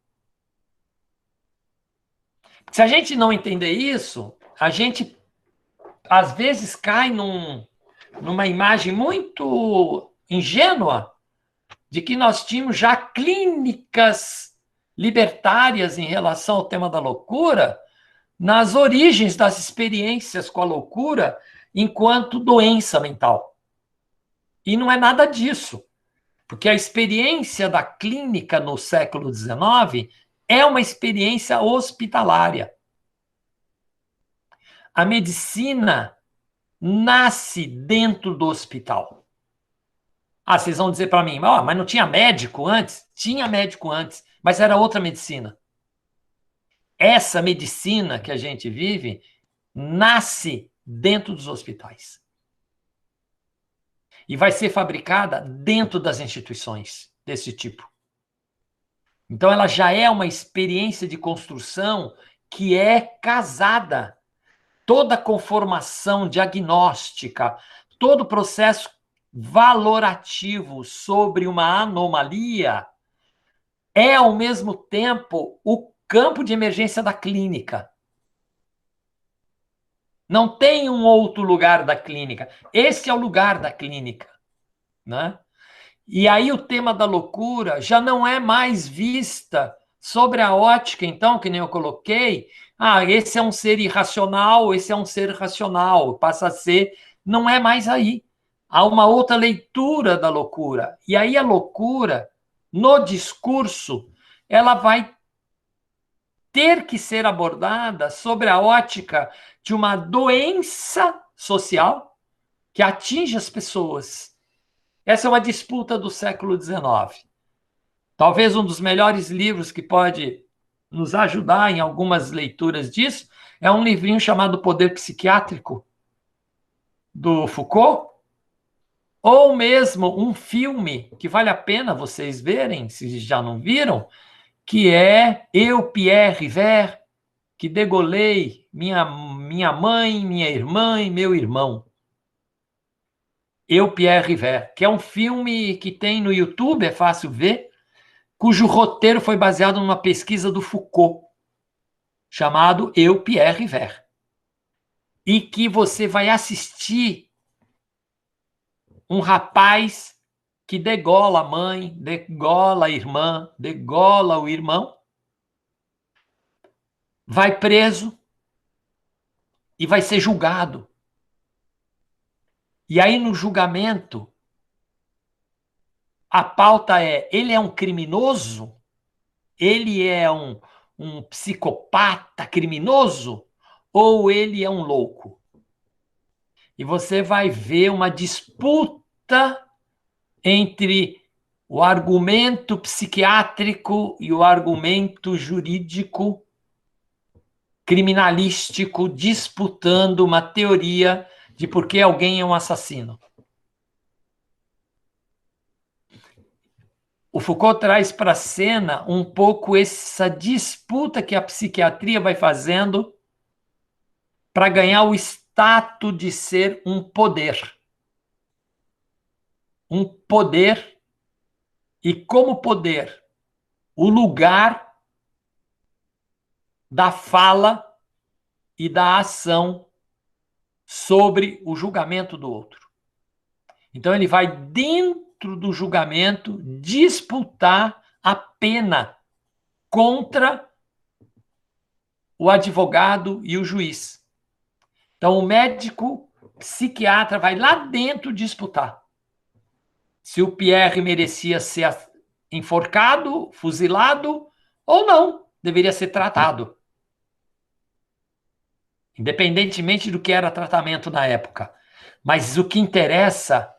Se a gente não entender isso, a gente às vezes cai numa imagem muito ingênua de que nós tínhamos já clínicas libertárias em relação ao tema da loucura nas origens das experiências com a loucura enquanto doença mental. E não é nada disso, porque a experiência da clínica no século XIX é uma experiência hospitalária. A medicina nasce dentro do hospital. Ah, vocês vão dizer para mim, mas não tinha médico antes? Tinha médico antes, mas era outra medicina. Essa medicina que a gente vive nasce dentro dos hospitais. E vai ser fabricada dentro das instituições desse tipo. Então, ela já é uma experiência de construção que é casada. Toda a conformação diagnóstica, todo o processo valorativo sobre uma anomalia é, ao mesmo tempo, o campo de emergência da clínica. Não tem um outro lugar da clínica. Esse é o lugar da clínica, né? E aí o tema da loucura já não é mais vista sobre a ótica, então, que nem eu coloquei, esse é um ser irracional, esse é um ser racional, passa a ser, não é mais aí. Há uma outra leitura da loucura. E aí a loucura, no discurso, ela vai ter que ser abordada sobre a ótica de uma doença social que atinge as pessoas. Essa é uma disputa do século XIX. Talvez um dos melhores livros que pode nos ajudar em algumas leituras disso é um livrinho chamado Poder Psiquiátrico, do Foucault, ou mesmo um filme que vale a pena vocês verem, se já não viram, que é Eu, Pierre River, que degolei minha mãe, minha irmã e meu irmão. Eu, Pierre River, que é um filme que tem no YouTube, é fácil ver, cujo roteiro foi baseado numa pesquisa do Foucault, chamado Eu, Pierre River. E que você vai assistir um rapaz que degola a mãe, degola a irmã, degola o irmão, vai preso e vai ser julgado. E aí, no julgamento, a pauta é: ele é um criminoso? Ele é um psicopata criminoso? Ou ele é um louco? E você vai ver uma disputa entre o argumento psiquiátrico e o argumento jurídico criminalístico disputando uma teoria de por que alguém é um assassino. O Foucault traz para a cena um pouco essa disputa que a psiquiatria vai fazendo para ganhar o status de ser um poder. Um poder, e como poder, o lugar da fala e da ação sobre o julgamento do outro. Então ele vai dentro do julgamento disputar a pena contra o advogado e o juiz. Então o médico psiquiatra vai lá dentro disputar se o Pierre merecia ser enforcado, fuzilado ou não, deveria ser tratado. Independentemente do que era tratamento na época. Mas o que interessa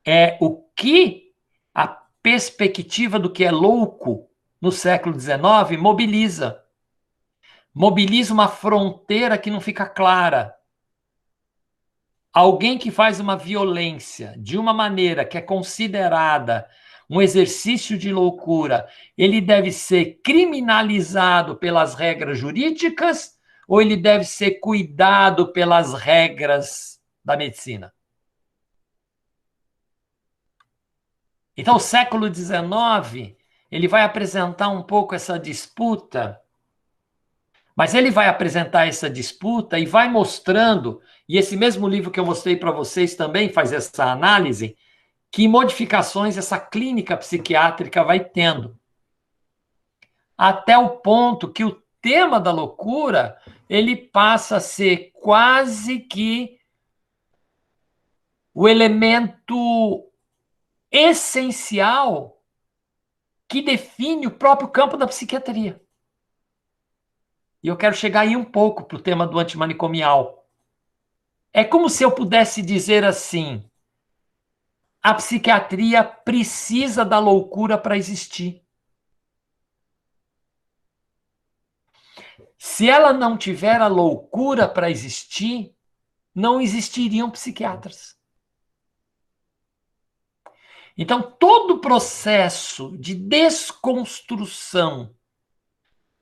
é o que a perspectiva do que é louco no século XIX mobiliza. Mobiliza uma fronteira que não fica clara. Alguém que faz uma violência de uma maneira que é considerada um exercício de loucura, ele deve ser criminalizado pelas regras jurídicas ou ele deve ser cuidado pelas regras da medicina? Então, o século XIX, ele vai apresentar um pouco essa disputa, mas ele vai apresentar essa disputa e vai mostrando, e esse mesmo livro que eu mostrei para vocês também faz essa análise, que modificações essa clínica psiquiátrica vai tendo. Até o ponto que o tema da loucura, ele passa a ser quase que o elemento essencial que define o próprio campo da psiquiatria. E eu quero chegar aí um pouco para o tema do antimanicomial. É como se eu pudesse dizer assim: a psiquiatria precisa da loucura para existir. Se ela não tiver a loucura para existir, não existiriam psiquiatras. Então, todo o processo de desconstrução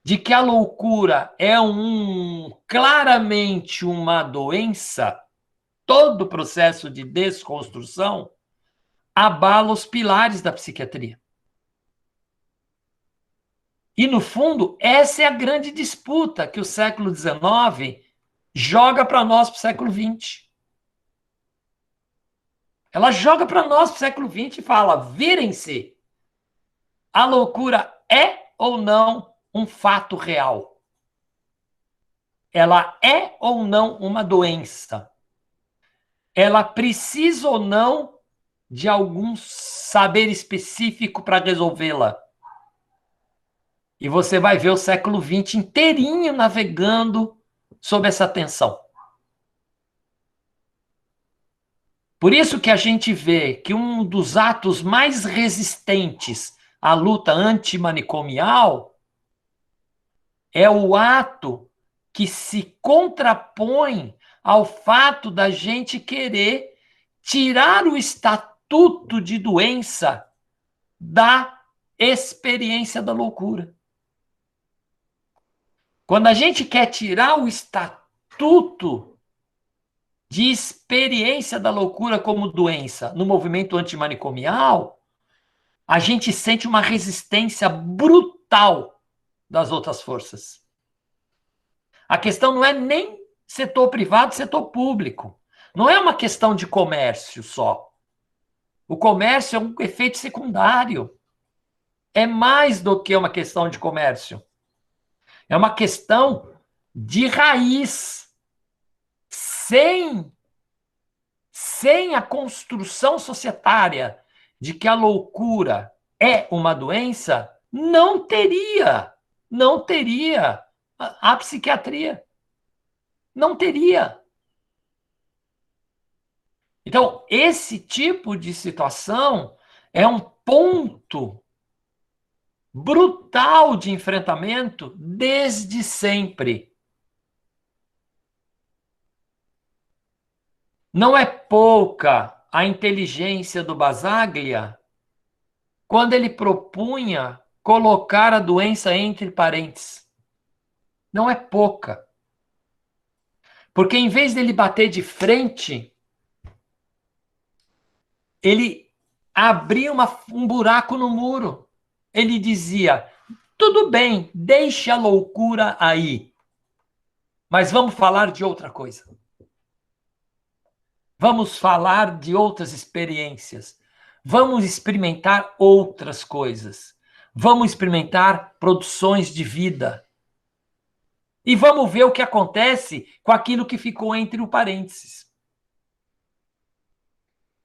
de que a loucura é claramente uma doença, todo o processo de desconstrução abala os pilares da psiquiatria. E, no fundo, essa é a grande disputa que o século XIX joga para nós para o século XX. Ela joga para nós para o século XX e fala: virem-se, a loucura é ou não um fato real? Ela é ou não uma doença? Ela precisa ou não de algum saber específico para resolvê-la? E você vai ver o século XX inteirinho navegando sob essa tensão. Por isso que a gente vê que um dos atos mais resistentes à luta antimanicomial é o ato que se contrapõe ao fato da gente querer tirar o estatuto de doença da experiência da loucura. Quando a gente quer tirar o estatuto de experiência da loucura como doença no movimento antimanicomial, a gente sente uma resistência brutal das outras forças. A questão não é nem setor privado, setor público. Não é uma questão de comércio só. O comércio é um efeito secundário. É mais do que uma questão de comércio. É uma questão de raiz. Sem a construção societária de que a loucura é uma doença, não teria a psiquiatria. Não teria. Então, esse tipo de situação é um ponto brutal de enfrentamento desde sempre. Não é pouca a inteligência do Basaglia quando ele propunha colocar a doença entre parênteses. Não é pouca. Porque em vez dele bater de frente, ele abria um buraco no muro. Ele dizia: tudo bem, deixe a loucura aí, mas vamos falar de outra coisa. Vamos falar de outras experiências. Vamos experimentar outras coisas. Vamos experimentar produções de vida. E vamos ver o que acontece com aquilo que ficou entre o parênteses.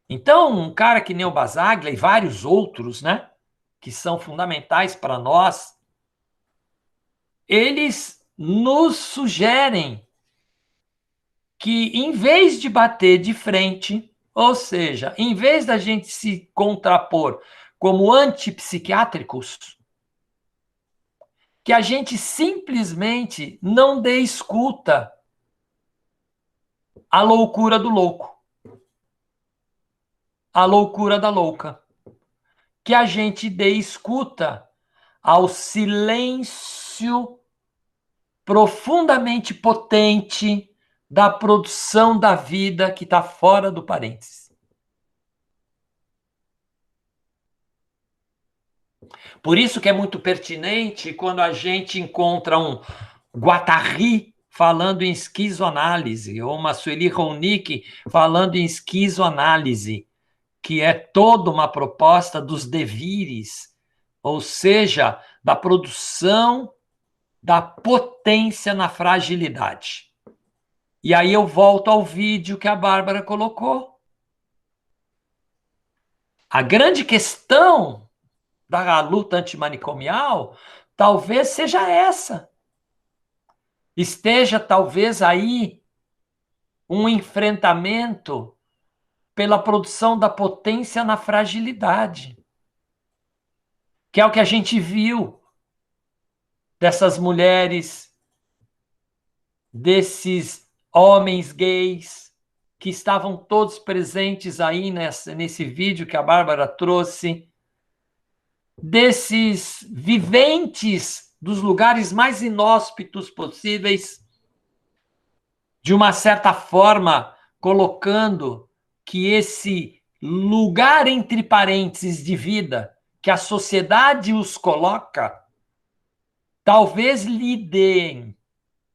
Então, um cara que nem o Basaglia e vários outros, né, que são fundamentais para nós, eles nos sugerem que, em vez de bater de frente, Ou seja, em vez da gente se contrapor como antipsiquiátricos, que a gente simplesmente não dê escuta à loucura do louco, à loucura da louca. Que a gente dê escuta ao silêncio profundamente potente da produção da vida que está fora do parênteses. Por isso que é muito pertinente quando a gente encontra um Guattari falando em esquizoanálise, ou uma Sueli Ronick falando em esquizoanálise, que é toda uma proposta dos devires, ou seja, da produção da potência na fragilidade. E aí eu volto ao vídeo que a Bárbara colocou. A grande questão da luta antimanicomial talvez seja essa. Esteja talvez aí um enfrentamento pela produção da potência na fragilidade, que é o que a gente viu dessas mulheres, desses homens gays, que estavam todos presentes aí nesse vídeo que a Bárbara trouxe, desses viventes dos lugares mais inóspitos possíveis, de uma certa forma, colocando que esse lugar entre parênteses de vida que a sociedade os coloca, talvez lhe deem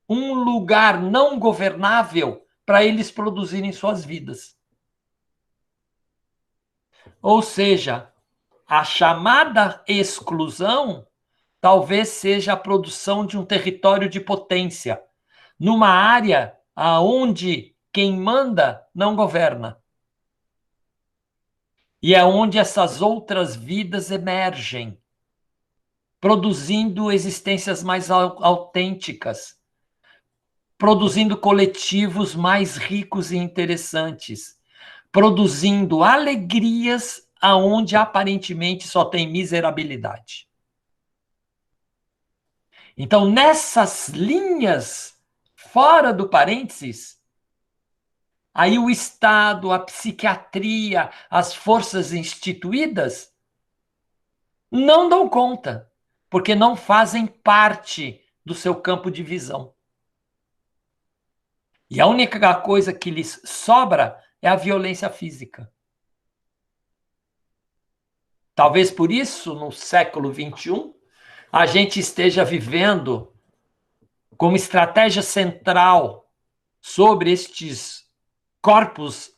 um lugar não governável para eles produzirem suas vidas. Ou seja, a chamada exclusão talvez seja a produção de um território de potência, numa área onde quem manda não governa. E é onde essas outras vidas emergem, produzindo existências mais autênticas, produzindo coletivos mais ricos e interessantes, produzindo alegrias aonde aparentemente só tem miserabilidade. Então, nessas linhas fora do parênteses, aí o Estado, a psiquiatria, as forças instituídas não dão conta, porque não fazem parte do seu campo de visão. E a única coisa que lhes sobra é a violência física. Talvez por isso, no século XXI, a gente esteja vivendo como estratégia central sobre estes corpos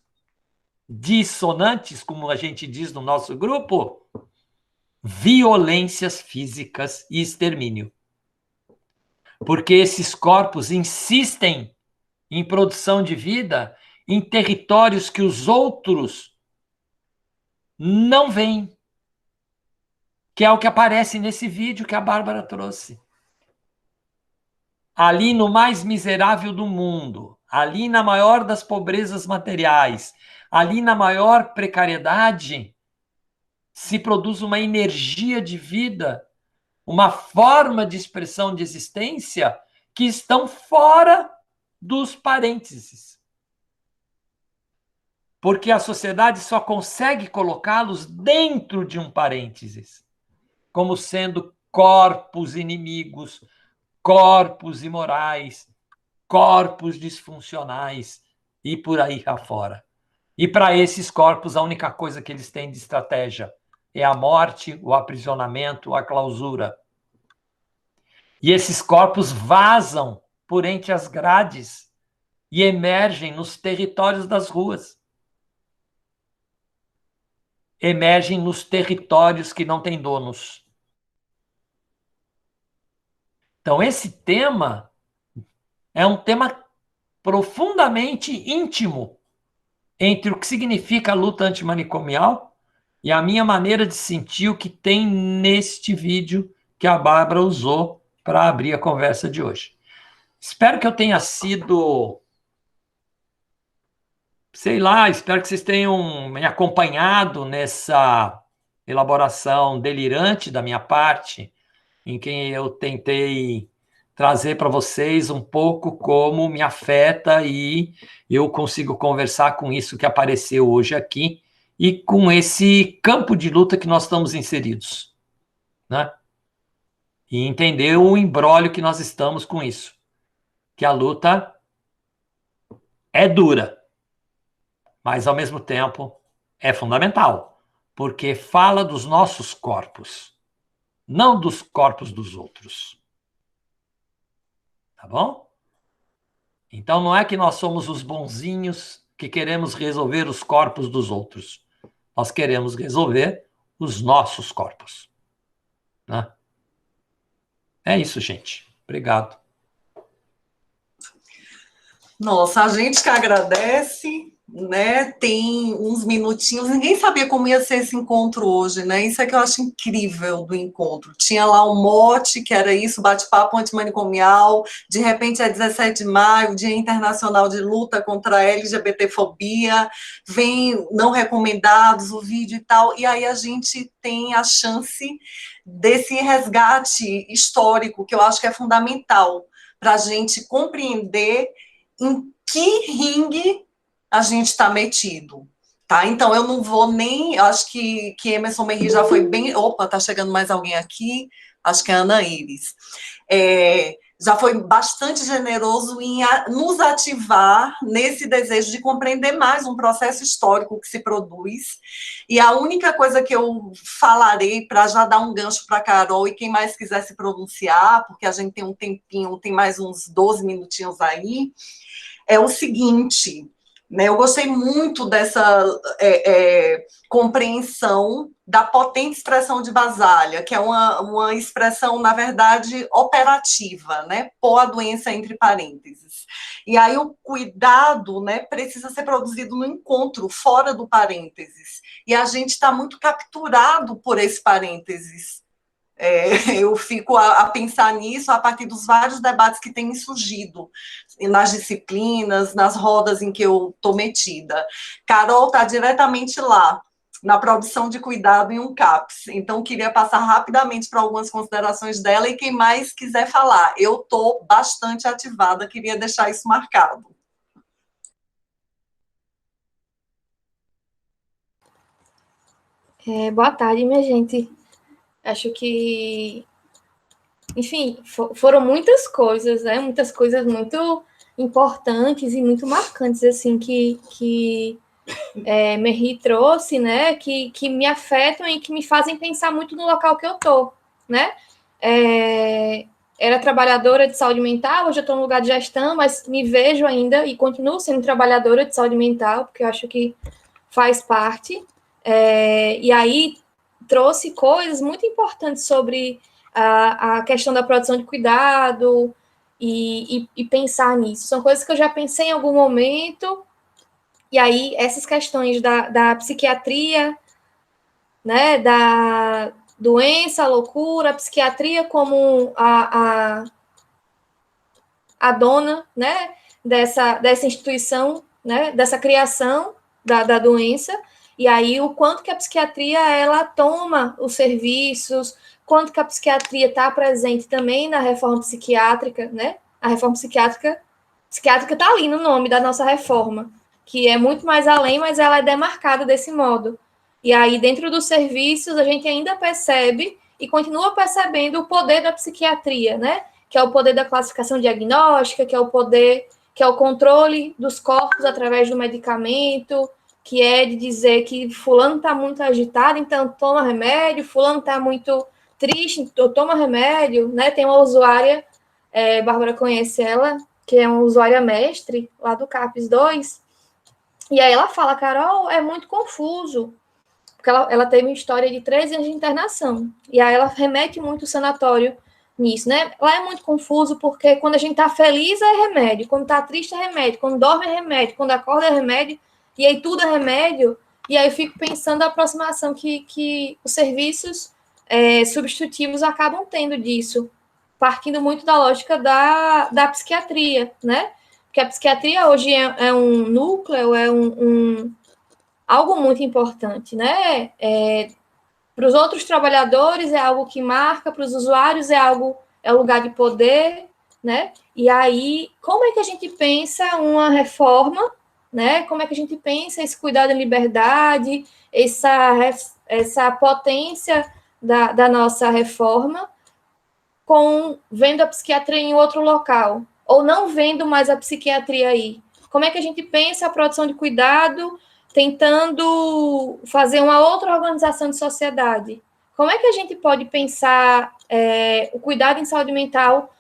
dissonantes, como a gente diz no nosso grupo, violências físicas e extermínio. Porque esses corpos insistem em produção de vida em territórios que os outros não veem, que é o que aparece nesse vídeo que a Bárbara trouxe. Ali no mais miserável do mundo, ali na maior das pobrezas materiais, ali na maior precariedade, se produz uma energia de vida, uma forma de expressão de existência que estão fora dos parênteses. Porque a sociedade só consegue colocá-los dentro de um parênteses, como sendo corpos inimigos, corpos imorais, corpos disfuncionais e por aí afora. E para esses corpos, a única coisa que eles têm de estratégia é a morte, o aprisionamento, a clausura. E esses corpos vazam por entre as grades e emergem nos territórios das ruas. Emergem nos territórios que não têm donos. Então, esse tema é um tema profundamente íntimo entre o que significa a luta antimanicomial e a minha maneira de sentir o que tem neste vídeo que a Bárbara usou para abrir a conversa de hoje. Espero que eu tenha sido sei lá, espero que vocês tenham me acompanhado nessa elaboração delirante da minha parte, em que eu tentei trazer para vocês um pouco como me afeta e eu consigo conversar com isso que apareceu hoje aqui e com esse campo de luta que nós estamos inseridos, né? E entender o imbróglio que nós estamos com isso, que a luta é dura, mas ao mesmo tempo é fundamental, porque fala dos nossos corpos, não dos corpos dos outros. Tá bom? Então não é que nós somos os bonzinhos que queremos resolver os corpos dos outros. Nós queremos resolver os nossos corpos, né? É isso, gente. Obrigado. Nossa, a gente que agradece, né? Tem uns minutinhos, ninguém sabia como ia ser esse encontro hoje, né? Isso é que eu acho incrível do encontro. Tinha lá um mote, que era isso, bate-papo antimanicomial, de repente é 17 de maio, Dia Internacional de Luta contra a LGBTfobia, vem não recomendados, o vídeo e tal, e aí a gente tem a chance desse resgate histórico, que eu acho que é fundamental para a gente compreender em que ringue a gente está metido, tá? Então, eu não vou nem... Eu acho que Emerson Merri já foi bem... Opa, tá chegando mais alguém aqui. Acho que é a Ana Iris. Já foi bastante generoso em nos ativar nesse desejo de compreender mais um processo histórico que se produz. E a única coisa que eu falarei, para já dar um gancho para a Carol e quem mais quiser se pronunciar, porque a gente tem um tempinho, tem mais uns 12 minutinhos aí, é o seguinte, né? Eu gostei muito dessa compreensão da potente expressão de Basaglia, que é uma expressão, na verdade, operativa, né? Pôr a doença entre parênteses. E aí o cuidado, né, precisa ser produzido no encontro, fora do parênteses. E a gente está muito capturado por esse parênteses. Eu fico a pensar nisso a partir dos vários debates que têm surgido nas disciplinas, nas rodas em que eu estou metida. Carol está diretamente lá, na produção de cuidado em um CAPS. Então, queria passar rapidamente para algumas considerações dela e quem mais quiser falar. Eu estou bastante ativada, queria deixar isso marcado. Boa tarde, minha gente. Acho que, enfim, foram muitas coisas, né? Muitas coisas muito importantes e muito marcantes, assim, que Merri trouxe, né? Que me afetam e que me fazem pensar muito no local que eu tô, né? Era trabalhadora de saúde mental, hoje eu estou no lugar de gestão, mas me vejo ainda e continuo sendo trabalhadora de saúde mental, porque eu acho que faz parte. E aí trouxe coisas muito importantes sobre a questão da produção de cuidado e pensar nisso. São coisas que eu já pensei em algum momento, e aí essas questões da psiquiatria, né, da doença, a loucura, a psiquiatria como a dona, né, dessa instituição, né, dessa criação da doença, e aí o quanto que a psiquiatria ela toma os serviços, quanto que a psiquiatria está presente também na reforma psiquiátrica, né? A reforma psiquiátrica está ali no nome da nossa reforma, que é muito mais além, mas ela é demarcada desse modo. E aí, dentro dos serviços, a gente ainda percebe e continua percebendo o poder da psiquiatria, né? Que é o poder da classificação diagnóstica, que é o poder, que é o controle dos corpos através do medicamento, que é de dizer que fulano está muito agitado, então toma remédio, fulano está muito triste, então toma remédio, né? Tem uma usuária, Bárbara conhece ela, que é uma usuária mestre lá do CAPES 2, e aí ela fala, Carol, é muito confuso, porque ela teve uma história de 13 anos de internação, e aí ela remete muito o sanatório nisso, né? Lá é muito confuso, porque quando a gente tá feliz é remédio, quando tá triste é remédio, quando dorme é remédio, quando acorda é remédio, e aí tudo é remédio, e aí eu fico pensando a aproximação que os serviços substitutivos acabam tendo disso, partindo muito da lógica da psiquiatria, né? Porque a psiquiatria hoje é um núcleo, é algo muito importante, né? Para os outros trabalhadores é algo que marca, para os usuários é lugar de poder, né? E aí, como é que a gente pensa uma reforma, né? Como é que a gente pensa esse cuidado em liberdade, essa potência da nossa reforma, vendo a psiquiatria em outro local, ou não vendo mais a psiquiatria aí? Como é que a gente pensa a produção de cuidado tentando fazer uma outra organização de sociedade? Como é que a gente pode pensar o cuidado em saúde mental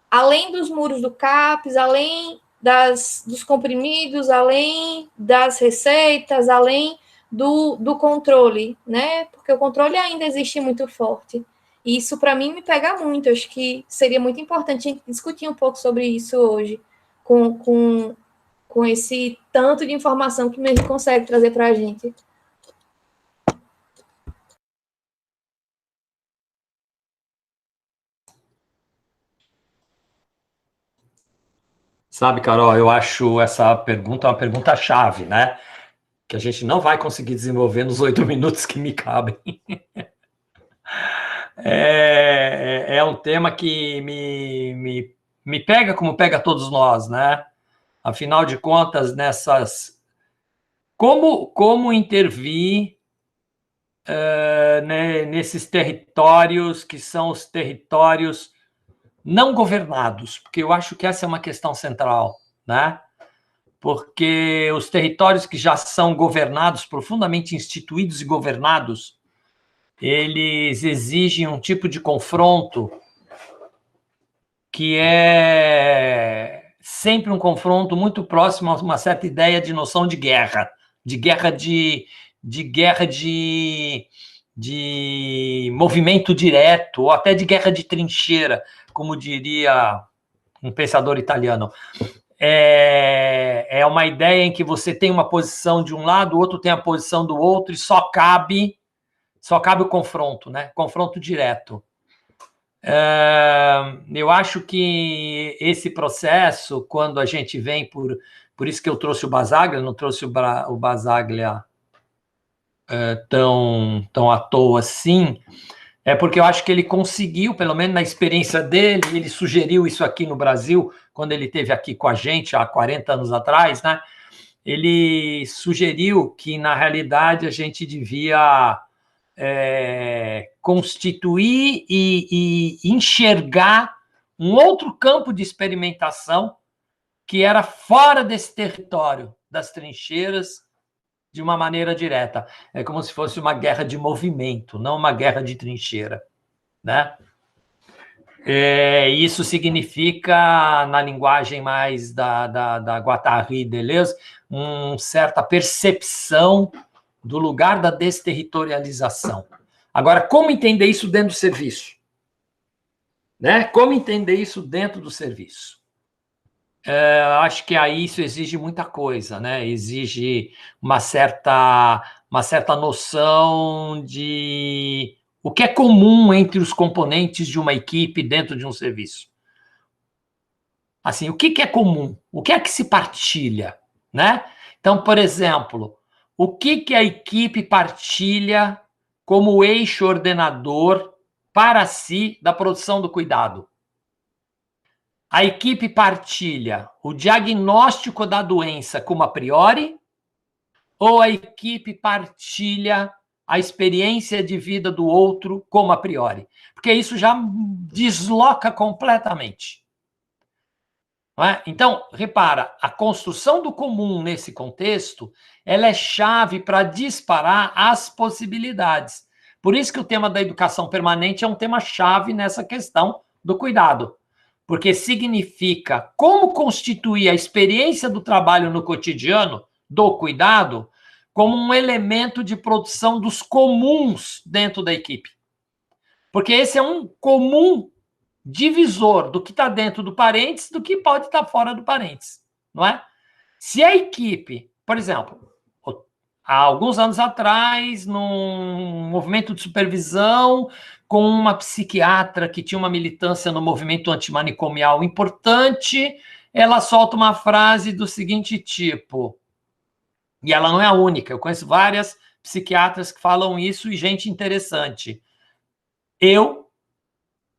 além dos muros do CAPS, além dos comprimidos, além das receitas, além do controle, né? Porque o controle ainda existe muito forte. E isso, para mim, me pega muito. Acho que seria muito importante discutir um pouco sobre isso hoje, com esse tanto de informação que o MEI consegue trazer para a gente. Sabe, Carol, eu acho essa pergunta uma pergunta-chave, né? Que a gente não vai conseguir desenvolver nos 8 minutos que me cabem. É um tema que me pega como pega todos nós, né? Afinal de contas, como intervir né, nesses territórios que são os territórios não governados, porque eu acho que essa é uma questão central, né? Porque os territórios que já são governados, profundamente instituídos e governados, eles exigem um tipo de confronto que é sempre um confronto muito próximo a uma certa ideia de noção de guerra de movimento direto, ou até de guerra de trincheira, como diria um pensador italiano. É uma ideia em que você tem uma posição de um lado, o outro tem a posição do outro, e só cabe o confronto, né? Confronto direto. Eu acho que esse processo, quando a gente vem por isso que eu trouxe o Basaglia, não trouxe o Basaglia tão à toa assim, é porque eu acho que ele conseguiu, pelo menos na experiência dele, ele sugeriu isso aqui no Brasil, quando ele esteve aqui com a gente, há 40 anos atrás, né? Ele sugeriu que, na realidade, a gente devia constituir e enxergar um outro campo de experimentação que era fora desse território das trincheiras, de uma maneira direta. É como se fosse uma guerra de movimento, não uma guerra de trincheira, né? Isso significa, na linguagem mais da Guattari Deleuze, uma certa percepção do lugar da desterritorialização. Agora, como entender isso dentro do serviço? Né? Como entender isso dentro do serviço? Acho que aí isso exige muita coisa, né? Exige uma certa noção de o que é comum entre os componentes de uma equipe dentro de um serviço. Assim, o que é comum? O que é que se partilha, né? Então, por exemplo, o que a equipe partilha como eixo ordenador para si da produção do cuidado? A equipe partilha o diagnóstico da doença como a priori, ou a equipe partilha a experiência de vida do outro como a priori? Porque isso já desloca completamente. Não é? Então, repara, a construção do comum nesse contexto, ela é chave para disparar as possibilidades. Por isso que o tema da educação permanente é um tema chave nessa questão do cuidado. Porque significa como constituir a experiência do trabalho no cotidiano, do cuidado, como um elemento de produção dos comuns dentro da equipe. Porque esse é um comum divisor do que está dentro do parênteses do que pode estar fora do parênteses, não é? Se a equipe, por exemplo, há alguns anos atrás, num movimento de supervisão, com uma psiquiatra que tinha uma militância no movimento antimanicomial importante, ela solta uma frase do seguinte tipo, e ela não é a única, eu conheço várias psiquiatras que falam isso e gente interessante. Eu,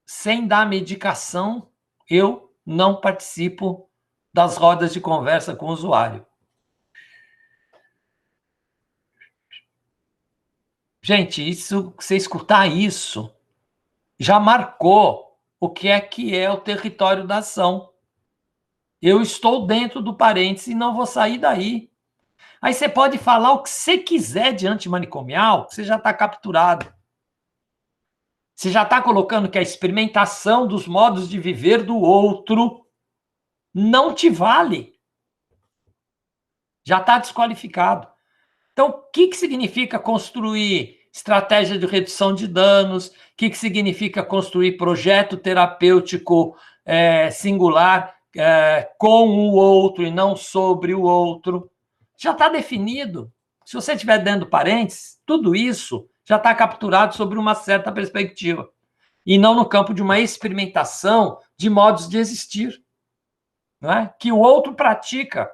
sem dar medicação, eu não participo das rodas de conversa com o usuário. Gente, isso, você escutar isso, já marcou o que é o território da ação. Eu estou dentro do parênteses e não vou sair daí. Aí você pode falar o que você quiser de antimanicomial, você já está capturado. Você já está colocando que a experimentação dos modos de viver do outro não te vale. Já está desqualificado. Então, o que significa construir estratégia de redução de danos? O que significa construir projeto terapêutico singular com o outro e não sobre o outro? Já está definido. Se você estiver dando parênteses, tudo isso já está capturado sobre uma certa perspectiva. E não no campo de uma experimentação de modos de existir. Não é? Que o outro pratica.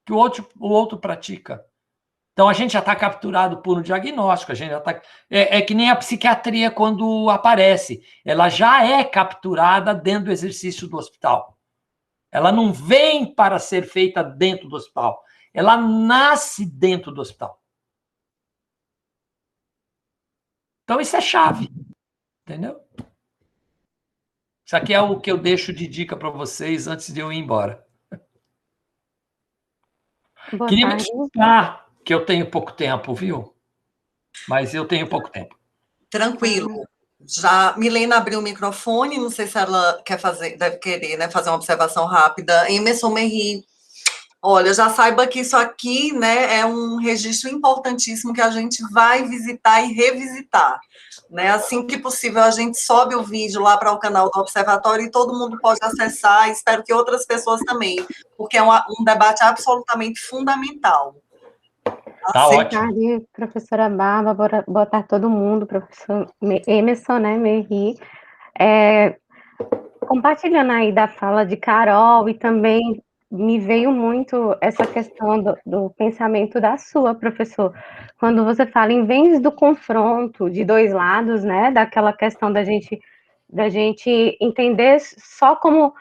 Que o outro pratica. Então, a gente já está capturado por um diagnóstico, a gente já tá... É que nem a psiquiatria quando aparece. Ela já é capturada dentro do exercício do hospital. Ela não vem para ser feita dentro do hospital. Ela nasce dentro do hospital. Então, isso é chave. Entendeu? Isso aqui é o que eu deixo de dica para vocês antes de eu ir embora. Boa Queria me tarde. desculpar que eu tenho pouco tempo, viu? Mas eu tenho pouco tempo. Tranquilo. Já Milena abriu o microfone, não sei se ela quer fazer, deve querer, né, fazer uma observação rápida. Emerson Merri, olha, já saiba que isso aqui, né, é um registro importantíssimo que a gente vai visitar e revisitar, né? Assim que possível, a gente sobe o vídeo lá para o canal do Observatório e todo mundo pode acessar, espero que outras pessoas também, porque é um debate absolutamente fundamental. Tá Boa ótimo. tarde, professora Bárbara, boa tarde a todo mundo, professor Emerson, né, Merri. Compartilhando aí da fala de Carol, e também me veio muito essa questão do pensamento da sua, professor, quando você fala, em vez do confronto de dois lados, né, daquela questão da gente entender só como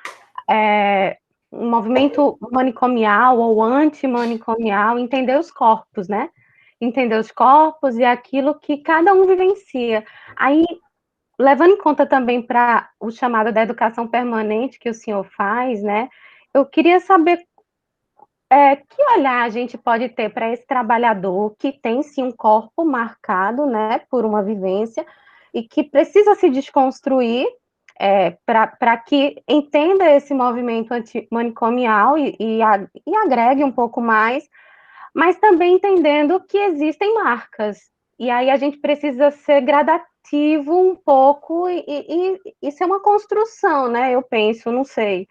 um movimento manicomial ou antimanicomial, entender os corpos, né? Entender os corpos e aquilo que cada um vivencia. Aí, levando em conta também para o chamado da educação permanente que o senhor faz, né? Eu queria saber que olhar a gente pode ter para esse trabalhador que tem, sim, um corpo marcado, né, por uma vivência e que precisa se desconstruir para que entenda esse movimento antimanicomial e agregue um pouco mais, mas também entendendo que existem marcas. E aí a gente precisa ser gradativo um pouco e ser uma construção, né? Eu penso, não sei.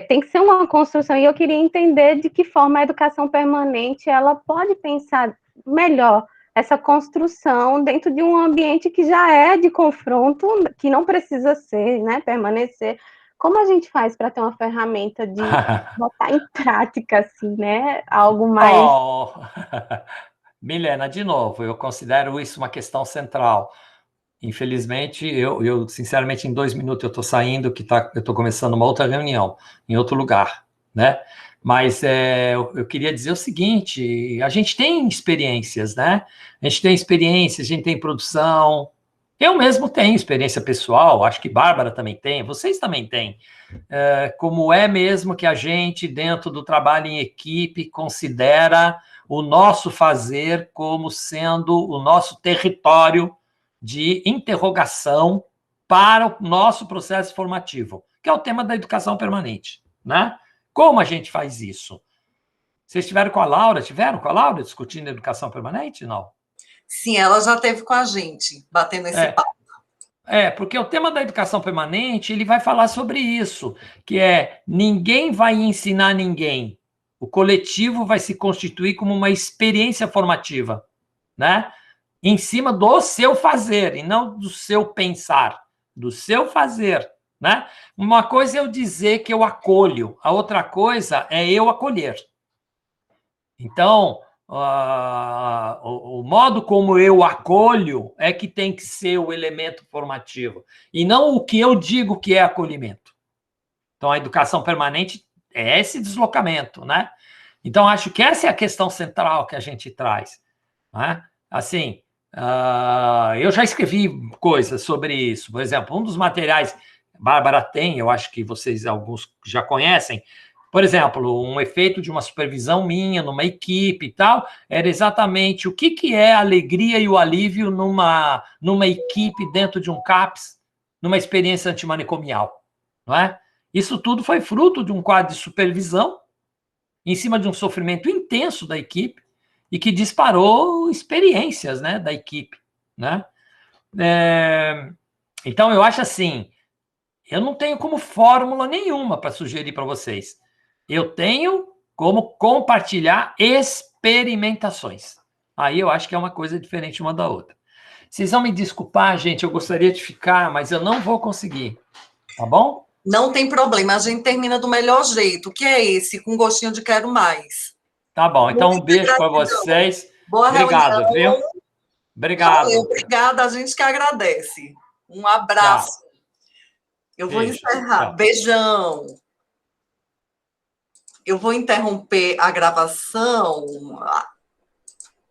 Tem que ser uma construção, e eu queria entender de que forma a educação permanente ela pode pensar melhor essa construção dentro de um ambiente que já é de confronto, que não precisa ser, né, permanecer. Como a gente faz para ter uma ferramenta de botar em prática, assim, né, algo mais... Oh, Milena, de novo, eu considero isso uma questão central. Infelizmente, eu sinceramente, em 2 minutos eu estou saindo, eu estou começando uma outra reunião, em outro lugar, né? Mas eu queria dizer o seguinte, a gente tem experiências, né? A gente tem experiências, a gente tem produção. Eu mesmo tenho experiência pessoal, acho que Bárbara também tem, vocês também têm. Como é mesmo que a gente, dentro do trabalho em equipe, considera o nosso fazer como sendo o nosso território de interrogação para o nosso processo formativo, que é o tema da educação permanente, né? Como a gente faz isso? Vocês tiveram com a Laura discutindo educação permanente? Não? Sim, ela já esteve com a gente, batendo esse papo. Porque o tema da educação permanente, ele vai falar sobre isso, que ninguém vai ensinar ninguém. O coletivo vai se constituir como uma experiência formativa, né? Em cima do seu fazer, e não do seu pensar, do seu fazer, né? Uma coisa é eu dizer que eu acolho, a outra coisa é eu acolher. Então, o modo como eu acolho é que tem que ser o elemento formativo, e não o que eu digo que é acolhimento. Então, a educação permanente é esse deslocamento, né? Então, acho que essa é a questão central que a gente traz, né? Assim, eu já escrevi coisas sobre isso. Por exemplo, um dos materiais, Bárbara tem, eu acho que vocês, alguns já conhecem, por exemplo, um efeito de uma supervisão minha numa equipe e tal, era exatamente o que é a alegria e o alívio numa equipe dentro de um CAPS, numa experiência antimanicomial, não é? Isso tudo foi fruto de um quadro de supervisão em cima de um sofrimento intenso da equipe e que disparou experiências, né, da equipe, né? Então, eu acho assim, eu não tenho como fórmula nenhuma para sugerir para vocês. Eu tenho como compartilhar experimentações. Aí eu acho que é uma coisa diferente uma da outra. Vocês vão me desculpar, gente, eu gostaria de ficar, mas eu não vou conseguir, tá bom? Não tem problema, a gente termina do melhor jeito, que é esse, com gostinho de quero mais. Tá bom, então um Muita beijo para gratidão. vocês. Boa Obrigado, reunião. viu? Obrigado. Valeu, obrigada, a gente que agradece. Um abraço. Tchau. Eu vou Beijo. encerrar. Tchau. Beijão. Eu vou interromper a gravação.